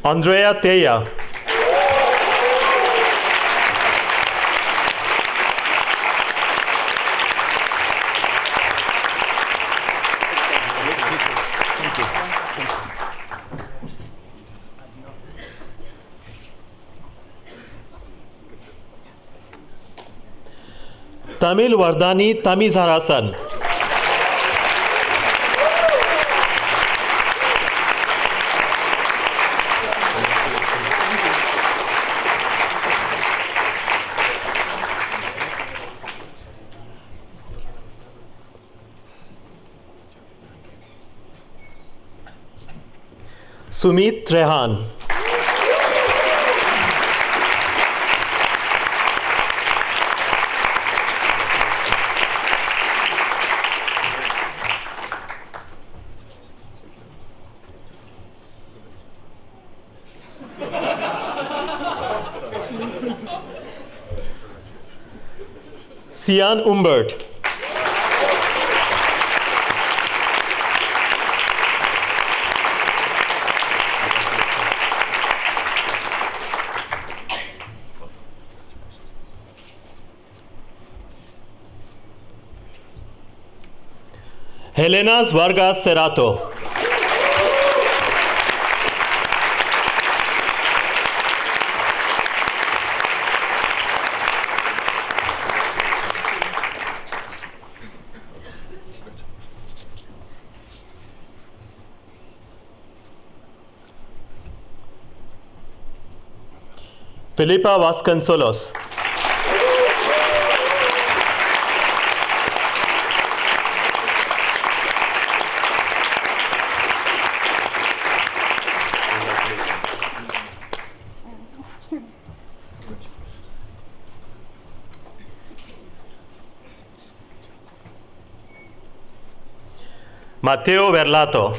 Andrea Teja. Tamil Vardani Tamizharasan. Sumit Trehan. Sian Umbert. Helenas Vargas Cerato. Filipa Vasconcelos. Matteo Verlato.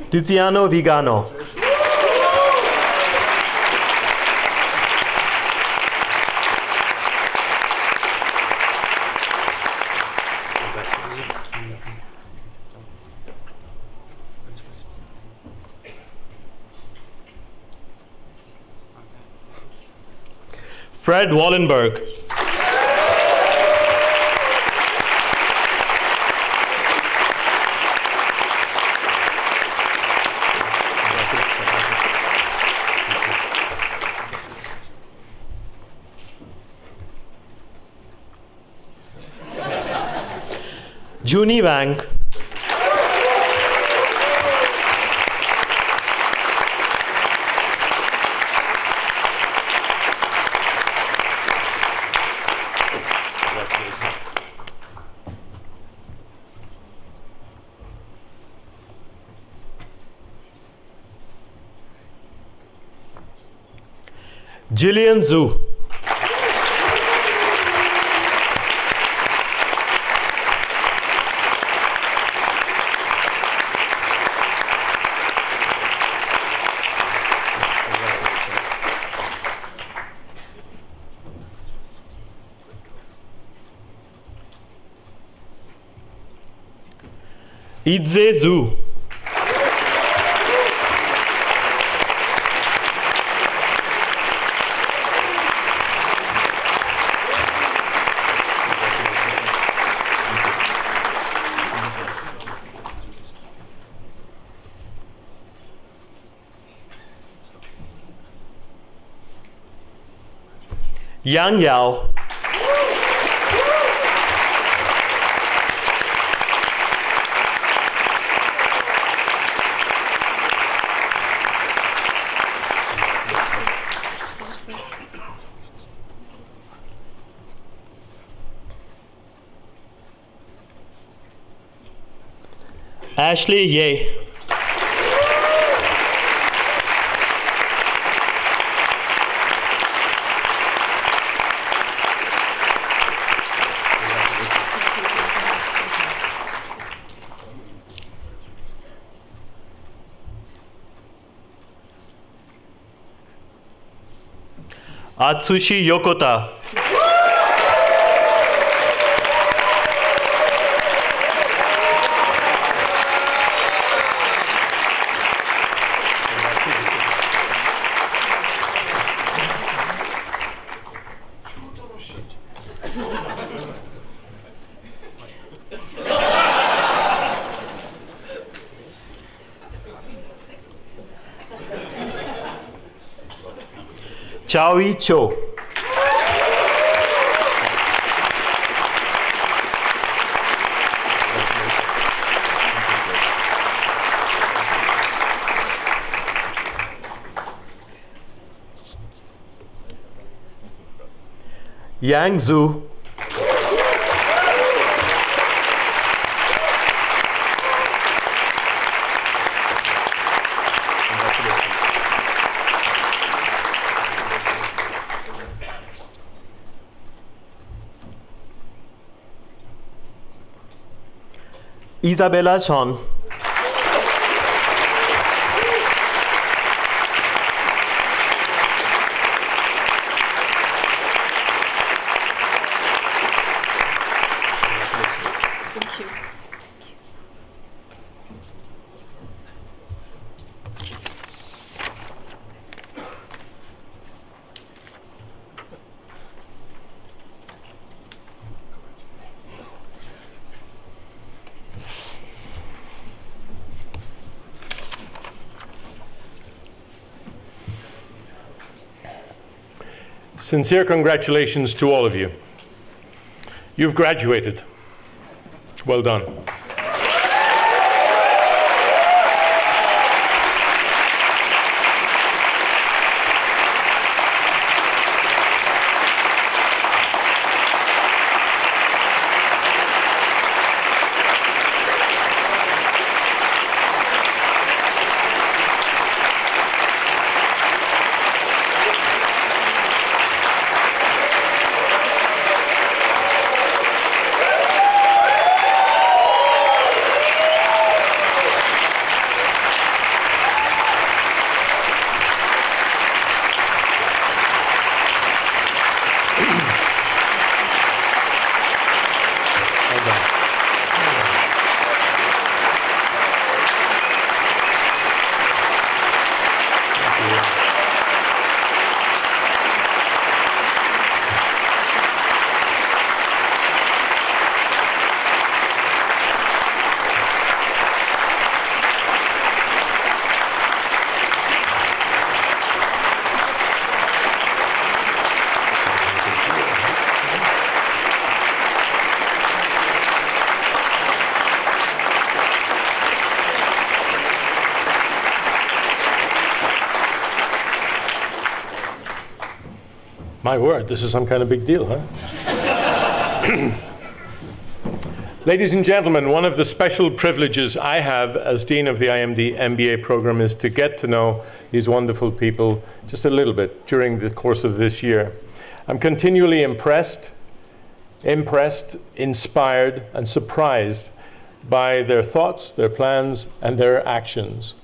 Tiziano Vigano. Fred Wallenberg. Junie Wang. Jillian Zhu. Idze Zhu. Yang Yao. Ashley Ye. Atsushi Yokota. Chaoyi Cho. Yang Zhu. Isabella Chon. Sincere congratulations to all of you. You've graduated. Well done. My word, this is some kind of big deal, huh? Ladies and gentlemen, one of the special privileges I have as Dean of the IMD MBA program is to get to know these wonderful people just a little bit during the course of this year. I'm continually impressed, inspired, and surprised by their thoughts, their plans, and their actions.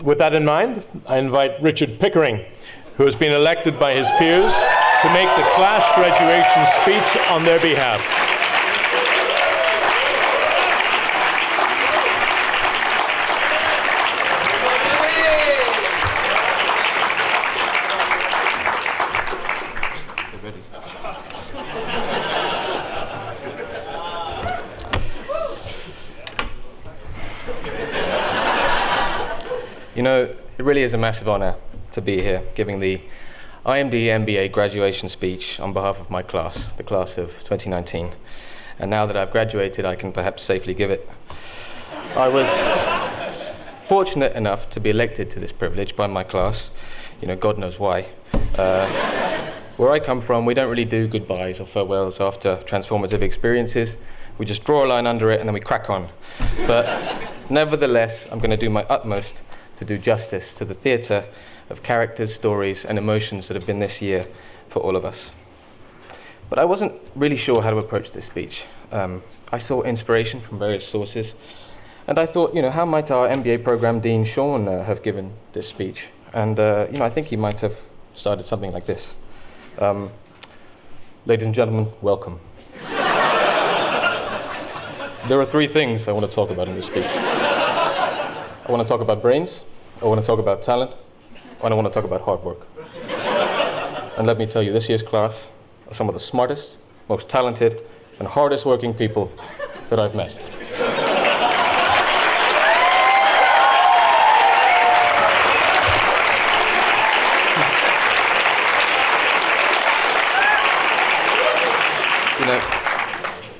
With that in mind, I invite Richard Pickering, who has been elected by his peers to make the class graduation speech on their behalf. You know, it really is a massive honor to be here, giving the IMD MBA graduation speech on behalf of my class, the class of 2019. And now that I've graduated, I can perhaps safely give it. I was fortunate enough to be elected to this privilege by my class. You know, God knows why. Where I come from, we don't really do goodbyes or farewells after transformative experiences. We just draw a line under it and then we crack on. But nevertheless, I'm going to do my utmost to do justice to the theatre of characters, stories, and emotions that have been this year for all of us. But I wasn't really sure how to approach this speech. I saw inspiration from various sources, and I thought, you know, how might our MBA program dean, Sean, have given this speech? And, you know, I think he might have started something like this. Ladies and gentlemen, welcome. There are three things I want to talk about in this speech. I want to talk about brains, I want to talk about talent, and I want to talk about hard work. And let me tell you, this year's class are some of the smartest, most talented, and hardest working people that I've met. You know,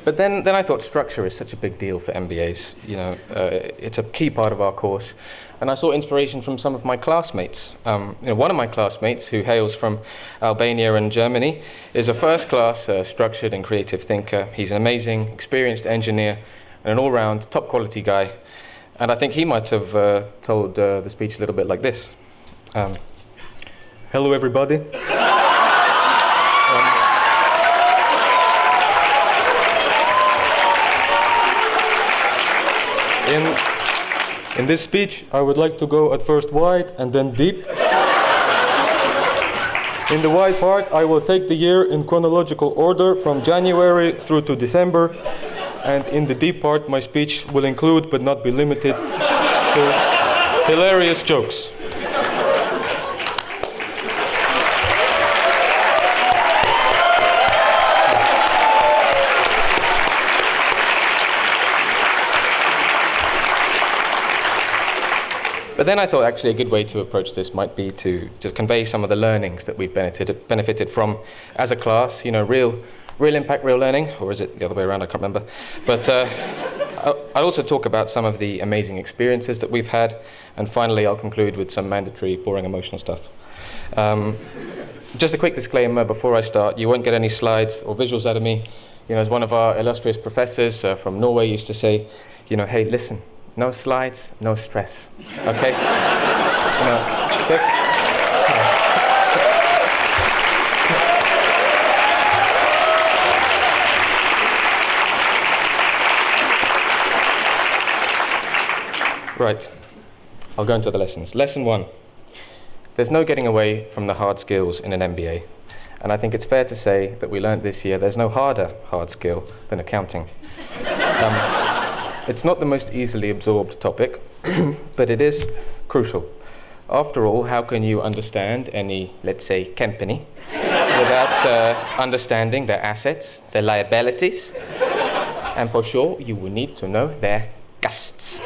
but then I thought structure is such a big deal for MBAs. You know, it's a key part of our course. And I saw inspiration from some of my classmates. You know, one of my classmates, who hails from Albania and Germany, is a first-class structured and creative thinker. He's an amazing, experienced engineer and an all-round, top-quality guy. And I think he might have told the speech a little bit like this. Hello, everybody. In this speech, I would like to go at first wide and then deep. In the wide part, I will take the year in chronological order from January through to December. And in the deep part, my speech will include, but not be limited to, hilarious jokes. But then I thought actually a good way to approach this might be to just convey some of the learnings that we've benefited from as a class, real impact, real learning, or is it the other way around? I can't remember. But I'll also talk about some of the amazing experiences that we've had, and finally I'll conclude with some mandatory, boring, emotional stuff. Just a quick disclaimer before I start, you won't get any slides or visuals out of me. As one of our illustrious professors from Norway used to say, hey, listen, no slides, no stress, okay? This. Right, I'll go into the lessons. Lesson 1, there's no getting away from the hard skills in an MBA. And I think it's fair to say that we learned this year there's no harder hard skill than accounting. It's not the most easily absorbed topic, but it is crucial. After all, how can you understand any, let's say, company without understanding their assets, their liabilities, and for sure you will need to know their costs.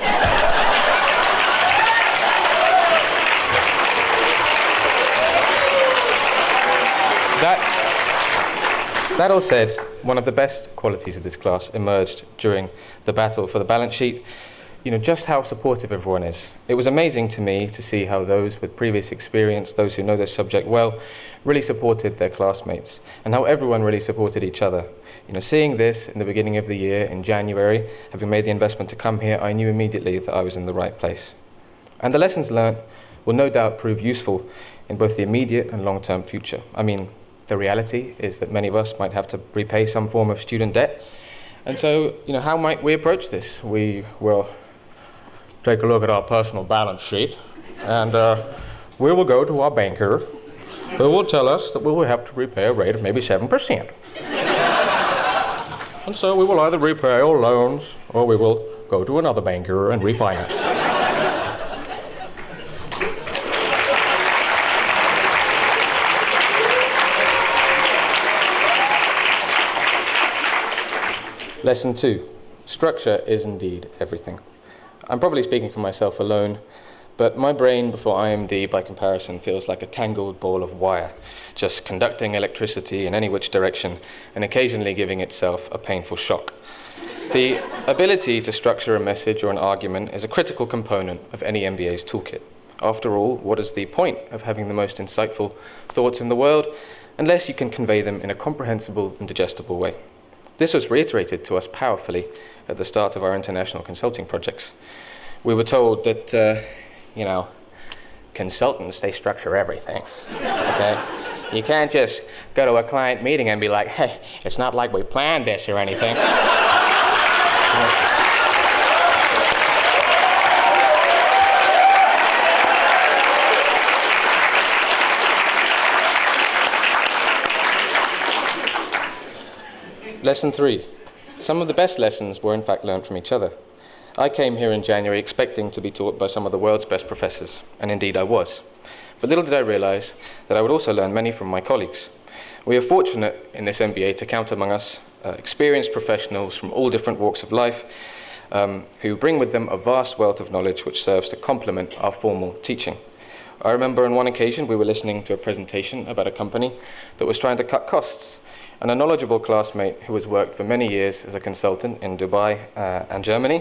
That all said, one of the best qualities of this class emerged during the battle for the balance sheet. Just how supportive everyone is. It was amazing to me to see how those with previous experience, those who know their subject well, really supported their classmates, and how everyone really supported each other. Seeing this in the beginning of the year, in January, having made the investment to come here, I knew immediately that I was in the right place. And the lessons learned will no doubt prove useful in both the immediate and long-term future. The reality is that many of us might have to repay some form of student debt. And so, how might we approach this? We will take a look at our personal balance sheet, and we will go to our banker, who will tell us that we will have to repay a rate of maybe 7%. And so we will either repay our loans, or we will go to another banker and refinance. Lesson 2, structure is indeed everything. I'm probably speaking for myself alone, but my brain before IMD, by comparison, feels like a tangled ball of wire, just conducting electricity in any which direction and occasionally giving itself a painful shock. The ability to structure a message or an argument is a critical component of any MBA's toolkit. After all, what is the point of having the most insightful thoughts in the world unless you can convey them in a comprehensible and digestible way? This was reiterated to us powerfully at the start of our international consulting projects. We were told that, consultants, they structure everything, okay? You can't just go to a client meeting and be like, hey, it's not like we planned this or anything. Lesson 3. Some of the best lessons were in fact learned from each other. I came here in January expecting to be taught by some of the world's best professors, and indeed I was. But little did I realize that I would also learn many from my colleagues. We are fortunate in this MBA to count among us experienced professionals from all different walks of life who bring with them a vast wealth of knowledge which serves to complement our formal teaching. I remember on one occasion we were listening to a presentation about a company that was trying to cut costs. And a knowledgeable classmate who has worked for many years as a consultant in Dubai and Germany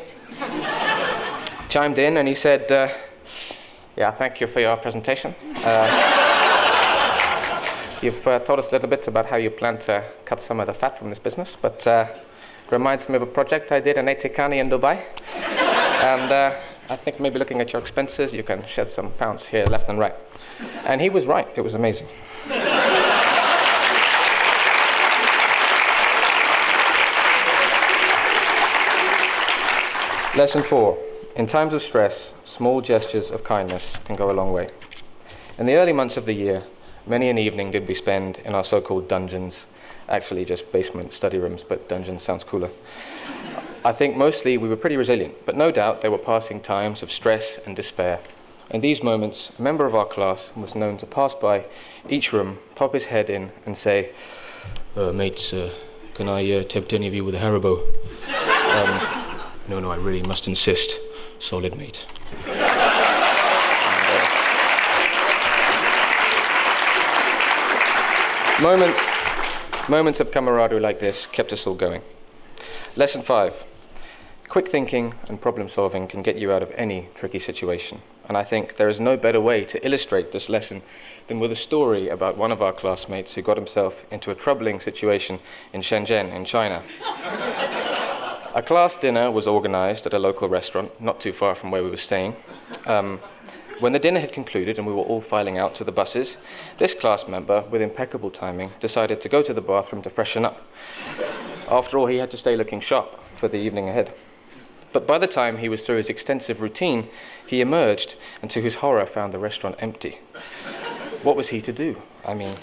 chimed in and he said, yeah, thank you for your presentation. You've told us a little bit about how you plan to cut some of the fat from this business, but it reminds me of a project I did in Etikani in Dubai. And I think maybe looking at your expenses, you can shed some pounds here, left and right. And he was right, it was amazing. Lesson 4. In times of stress, small gestures of kindness can go a long way. In the early months of the year, many an evening did we spend in our so-called dungeons, actually just basement study rooms, but dungeons sounds cooler. I think mostly we were pretty resilient, but no doubt there were passing times of stress and despair. In these moments, a member of our class was known to pass by each room, pop his head in and say, mates, can I tempt any of you with a Haribo? No, I really must insist. Solid, mate. Moments of camaraderie like this kept us all going. Lesson 5. Quick thinking and problem solving can get you out of any tricky situation. And I think there is no better way to illustrate this lesson than with a story about one of our classmates who got himself into a troubling situation in Shenzhen in China. A class dinner was organized at a local restaurant, not too far from where we were staying. When the dinner had concluded and we were all filing out to the buses, this class member, with impeccable timing, decided to go to the bathroom to freshen up. After all, he had to stay looking sharp for the evening ahead. But by the time he was through his extensive routine, he emerged and to his horror found the restaurant empty. What was he to do? I mean,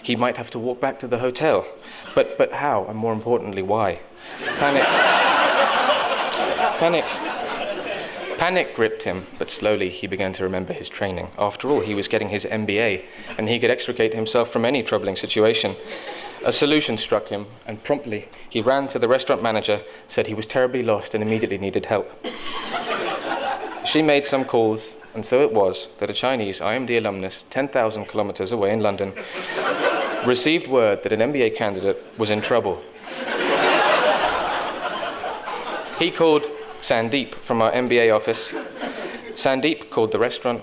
he might have to walk back to the hotel. But how? And more importantly, why? Panic gripped him, but slowly he began to remember his training. After all, he was getting his MBA, and he could extricate himself from any troubling situation. A solution struck him, and promptly he ran to the restaurant manager, said he was terribly lost and immediately needed help. She made some calls, and so it was that a Chinese IMD alumnus 10,000 kilometers away in London received word that an MBA candidate was in trouble. He called Sandeep from our MBA office. Sandeep called the restaurant,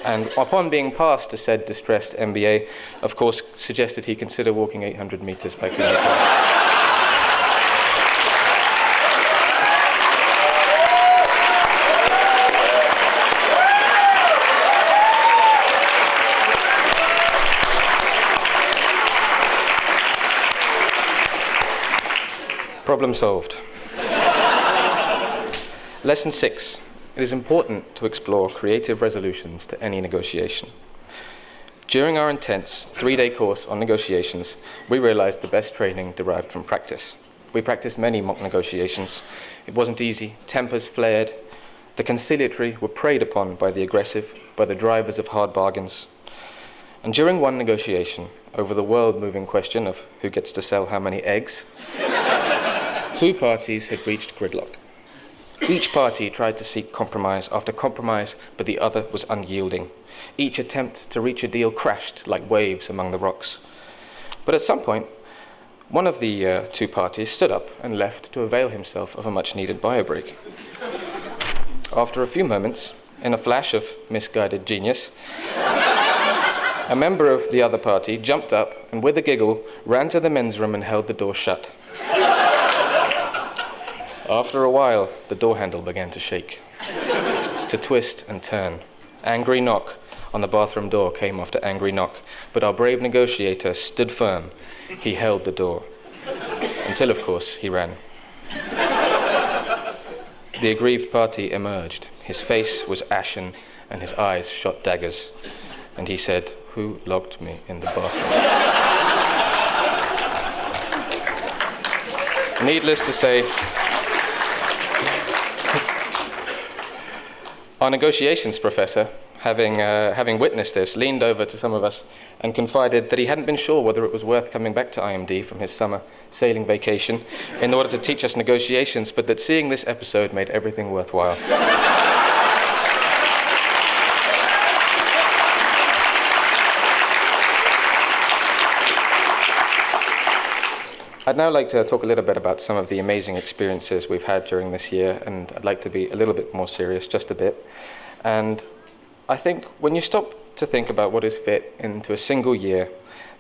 and upon being passed to said distressed MBA, of course, suggested he consider walking 800 meters back to the hotel. Problem solved. Lesson 6. It is important to explore creative resolutions to any negotiation. During our intense 3-day course on negotiations, we realized the best training derived from practice. We practiced many mock negotiations. It wasn't easy. Tempers flared. The conciliatory were preyed upon by the aggressive, by the drivers of hard bargains. And during one negotiation, over the world-moving question of who gets to sell how many eggs, 2 parties had reached gridlock. Each party tried to seek compromise after compromise, but the other was unyielding. Each attempt to reach a deal crashed like waves among the rocks. But at some point, one of the 2 parties stood up and left to avail himself of a much-needed bio break. After a few moments, in a flash of misguided genius, a member of the other party jumped up and with a giggle ran to the men's room and held the door shut. After a while, the door handle began to shake, to twist and turn. Angry knock on the bathroom door came after angry knock, but our brave negotiator stood firm. He held the door, until, of course, he ran. The aggrieved party emerged. His face was ashen, and his eyes shot daggers. And he said, "Who locked me in the bathroom?" Needless to say, our negotiations professor, having witnessed this, leaned over to some of us and confided that he hadn't been sure whether it was worth coming back to IMD from his summer sailing vacation in order to teach us negotiations, but that seeing this episode made everything worthwhile. I'd now like to talk a little bit about some of the amazing experiences we've had during this year, and I'd like to be a little bit more serious, just a bit. And I think when you stop to think about what is fit into a single year,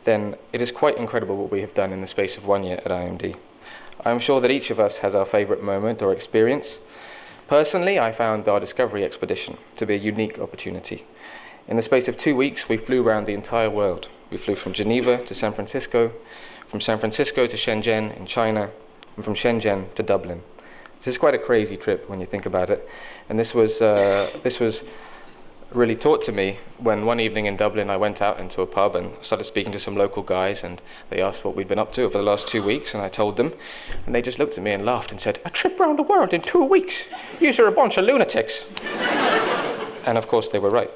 then it is quite incredible what we have done in the space of 1 year at IMD. I'm sure that each of us has our favorite moment or experience. Personally, I found our Discovery expedition to be a unique opportunity. In the space of 2 weeks, we flew around the entire world. We flew from Geneva to San Francisco, from San Francisco to Shenzhen in China, and from Shenzhen to Dublin. This is quite a crazy trip when you think about it. And this was really taught to me when one evening in Dublin I went out into a pub and started speaking to some local guys, and they asked what we'd been up to over the last 2 weeks, and I told them, and they just looked at me and laughed and said, "A trip around the world in 2 weeks? Yous are a bunch of lunatics." And of course they were right.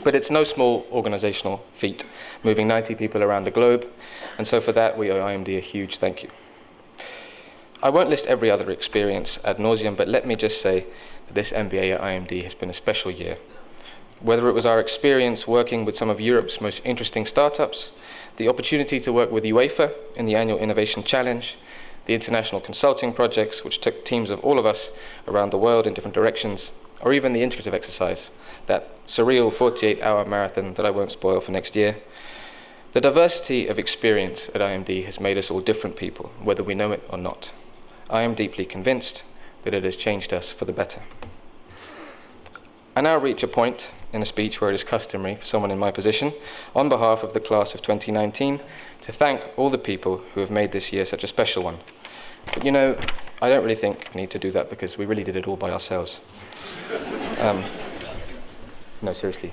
But it's no small organizational feat, moving 90 people around the globe, and so for that we owe IMD a huge thank you. I won't list every other experience ad nauseum, but let me just say that this MBA at IMD has been a special year. Whether it was our experience working with some of Europe's most interesting startups, the opportunity to work with UEFA in the annual Innovation Challenge, the international consulting projects, which took teams of all of us around the world in different directions, or even the integrative exercise, that surreal 48-hour marathon that I won't spoil for next year. The diversity of experience at IMD has made us all different people, whether we know it or not. I am deeply convinced that it has changed us for the better. I now reach a point in a speech where it is customary for someone in my position, on behalf of the class of 2019, to thank all the people who have made this year such a special one. But you know, I don't really think I need to do that because we really did it all by ourselves. No, seriously.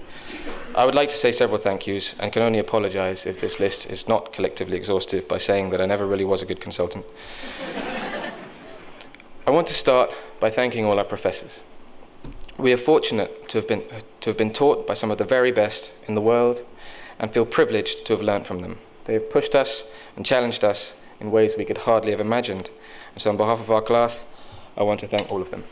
I would like to say several thank yous and can only apologize if this list is not collectively exhaustive by saying that I never really was a good consultant. I want to start by thanking all our professors. We are fortunate to have been taught by some of the very best in the world and feel privileged to have learned from them. They have pushed us and challenged us in ways we could hardly have imagined. And so on behalf of our class, I want to thank all of them.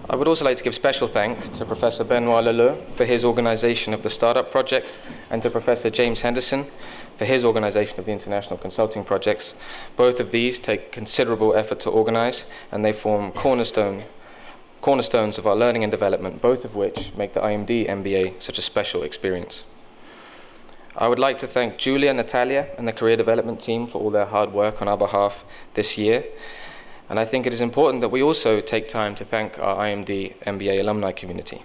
I would also like to give special thanks to Professor Benoit Leleu for his organization of the startup projects and to Professor James Henderson for his organization of the international consulting projects. Both of these take considerable effort to organize and they form cornerstones of our learning and development, both of which make the IMD MBA such a special experience. I would like to thank Julia, Natalia and the career development team for all their hard work on our behalf this year. And I think it is important that we also take time to thank our IMD MBA alumni community.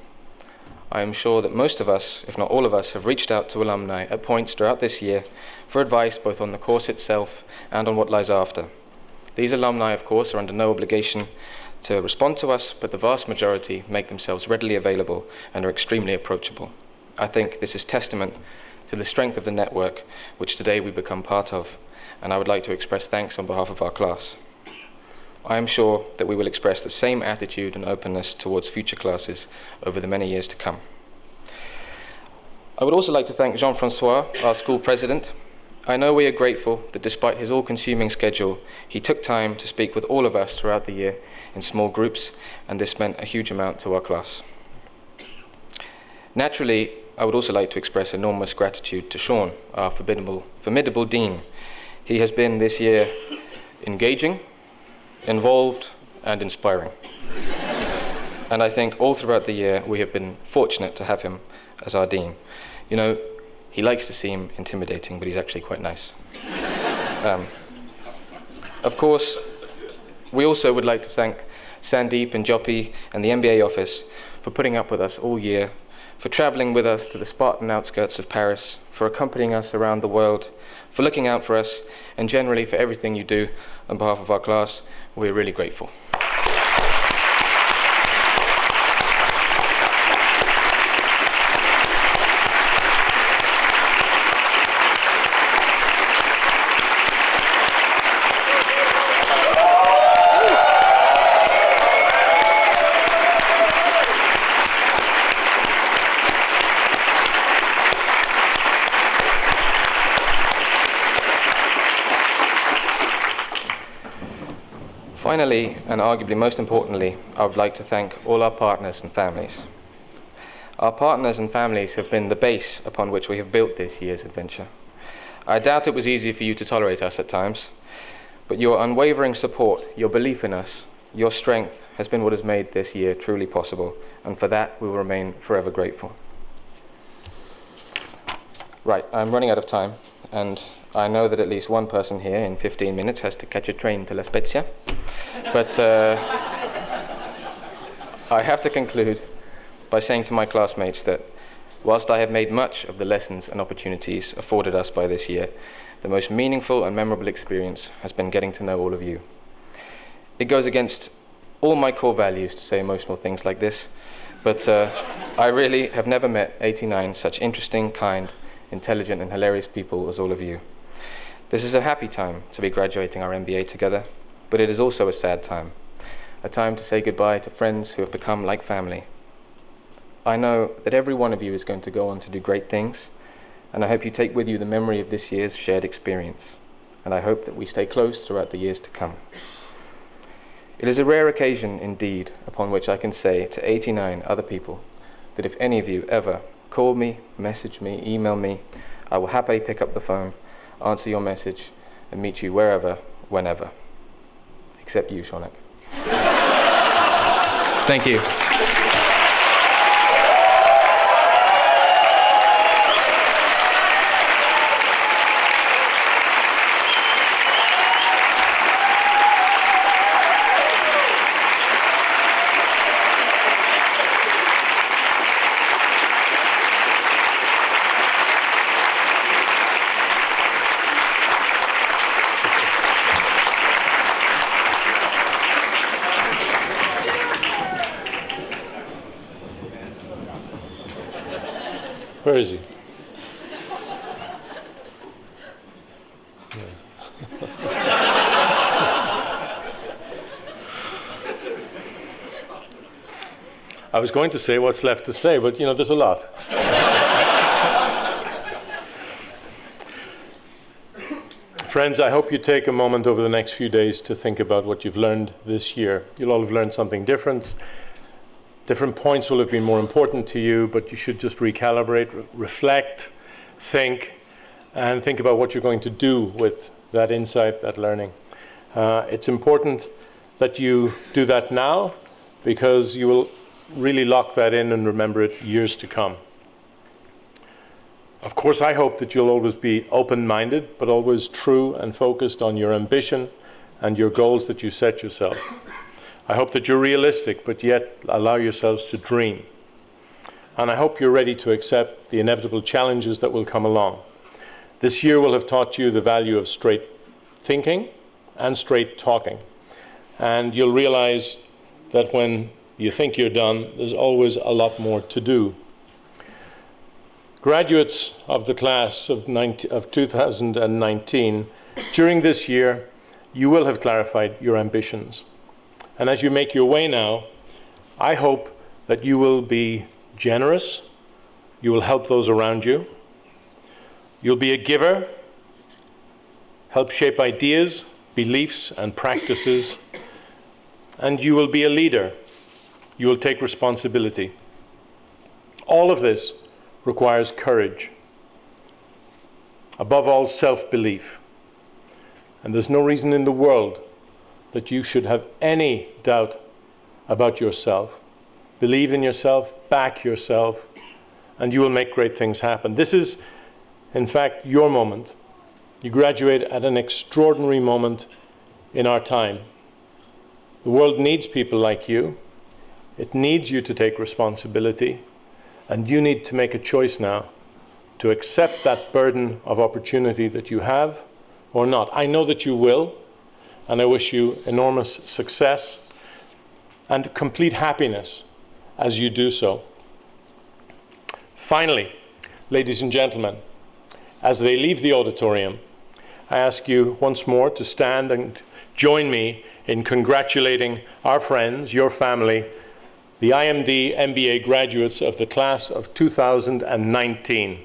I am sure that most of us, if not all of us, have reached out to alumni at points throughout this year for advice both on the course itself and on what lies after. These alumni, of course, are under no obligation to respond to us, but the vast majority make themselves readily available and are extremely approachable. I think this is testament to the strength of the network which today we become part of, and I would like to express thanks on behalf of our class. I am sure that we will express the same attitude and openness towards future classes over the many years to come. I would also like to thank Jean-Francois, our school president. I know we are grateful that despite his all-consuming schedule, he took time to speak with all of us throughout the year in small groups, and this meant a huge amount to our class. Naturally, I would also like to express enormous gratitude to Sean, our formidable dean. He has been this year engaging, involved and inspiring. And I think all throughout the year we have been fortunate to have him as our dean. You know, he likes to seem intimidating, but he's actually quite nice. Of course, we also would like to thank Sandeep and Joppy and the MBA office for putting up with us all year, for traveling with us to the Spartan outskirts of Paris, for accompanying us around the world, for looking out for us, and generally for everything you do on behalf of our class. We're really grateful. Finally, and arguably most importantly, I would like to thank all our partners and families. Our partners and families have been the base upon which we have built this year's adventure. I doubt it was easy for you to tolerate us at times, but your unwavering support, your belief in us, your strength has been what has made this year truly possible, and for that we will remain forever grateful. Right, I'm running out of time, and I know that at least one person here in 15 minutes has to catch a train to La Spezia. But I have to conclude by saying to my classmates that whilst I have made much of the lessons and opportunities afforded us by this year, the most meaningful and memorable experience has been getting to know all of you. It goes against all my core values to say emotional things like this, but I really have never met 89 such interesting, kind, intelligent and hilarious people as all of you. This is a happy time to be graduating our MBA together, but it is also a sad time, a time to say goodbye to friends who have become like family. I know that every one of you is going to go on to do great things, and I hope you take with you the memory of this year's shared experience, and I hope that we stay close throughout the years to come. It is a rare occasion indeed upon which I can say to 89 other people that if any of you ever call me, message me, email me, I will happily pick up the phone, answer your message, and meet you wherever, whenever. Except you, Shonik. Thank you. Where is he? I was going to say what's left to say, but there's a lot. Friends, I hope you take a moment over the next few days to think about what you've learned this year. You'll all have learned something different. Different points will have been more important to you, but you should just recalibrate, reflect, think, and think about what you're going to do with that insight, that learning. It's important that you do that now, because you will really lock that in and remember it years to come. Of course, I hope that you'll always be open-minded, but always true and focused on your ambition and your goals that you set yourself. I hope that you're realistic, but yet allow yourselves to dream. And I hope you're ready to accept the inevitable challenges that will come along. This year will have taught you the value of straight thinking and straight talking. And you'll realize that when you think you're done, there's always a lot more to do. Graduates of the class of 2019, during this year, you will have clarified your ambitions. And as you make your way now, I hope that you will be generous, you will help those around you, you'll be a giver, help shape ideas, beliefs, and practices, and you will be a leader. You will take responsibility. All of this requires courage. Above all, self-belief. And there's no reason in the world that you should have any doubt about yourself. Believe in yourself, back yourself, and you will make great things happen. This is, in fact, your moment. You graduate at an extraordinary moment in our time. The world needs people like you. It needs you to take responsibility, and you need to make a choice now to accept that burden of opportunity that you have or not. I know that you will, and I wish you enormous success and complete happiness as you do so. Finally, ladies and gentlemen, as they leave the auditorium, I ask you once more to stand and join me in congratulating our friends, your family, the IMD MBA graduates of the class of 2019.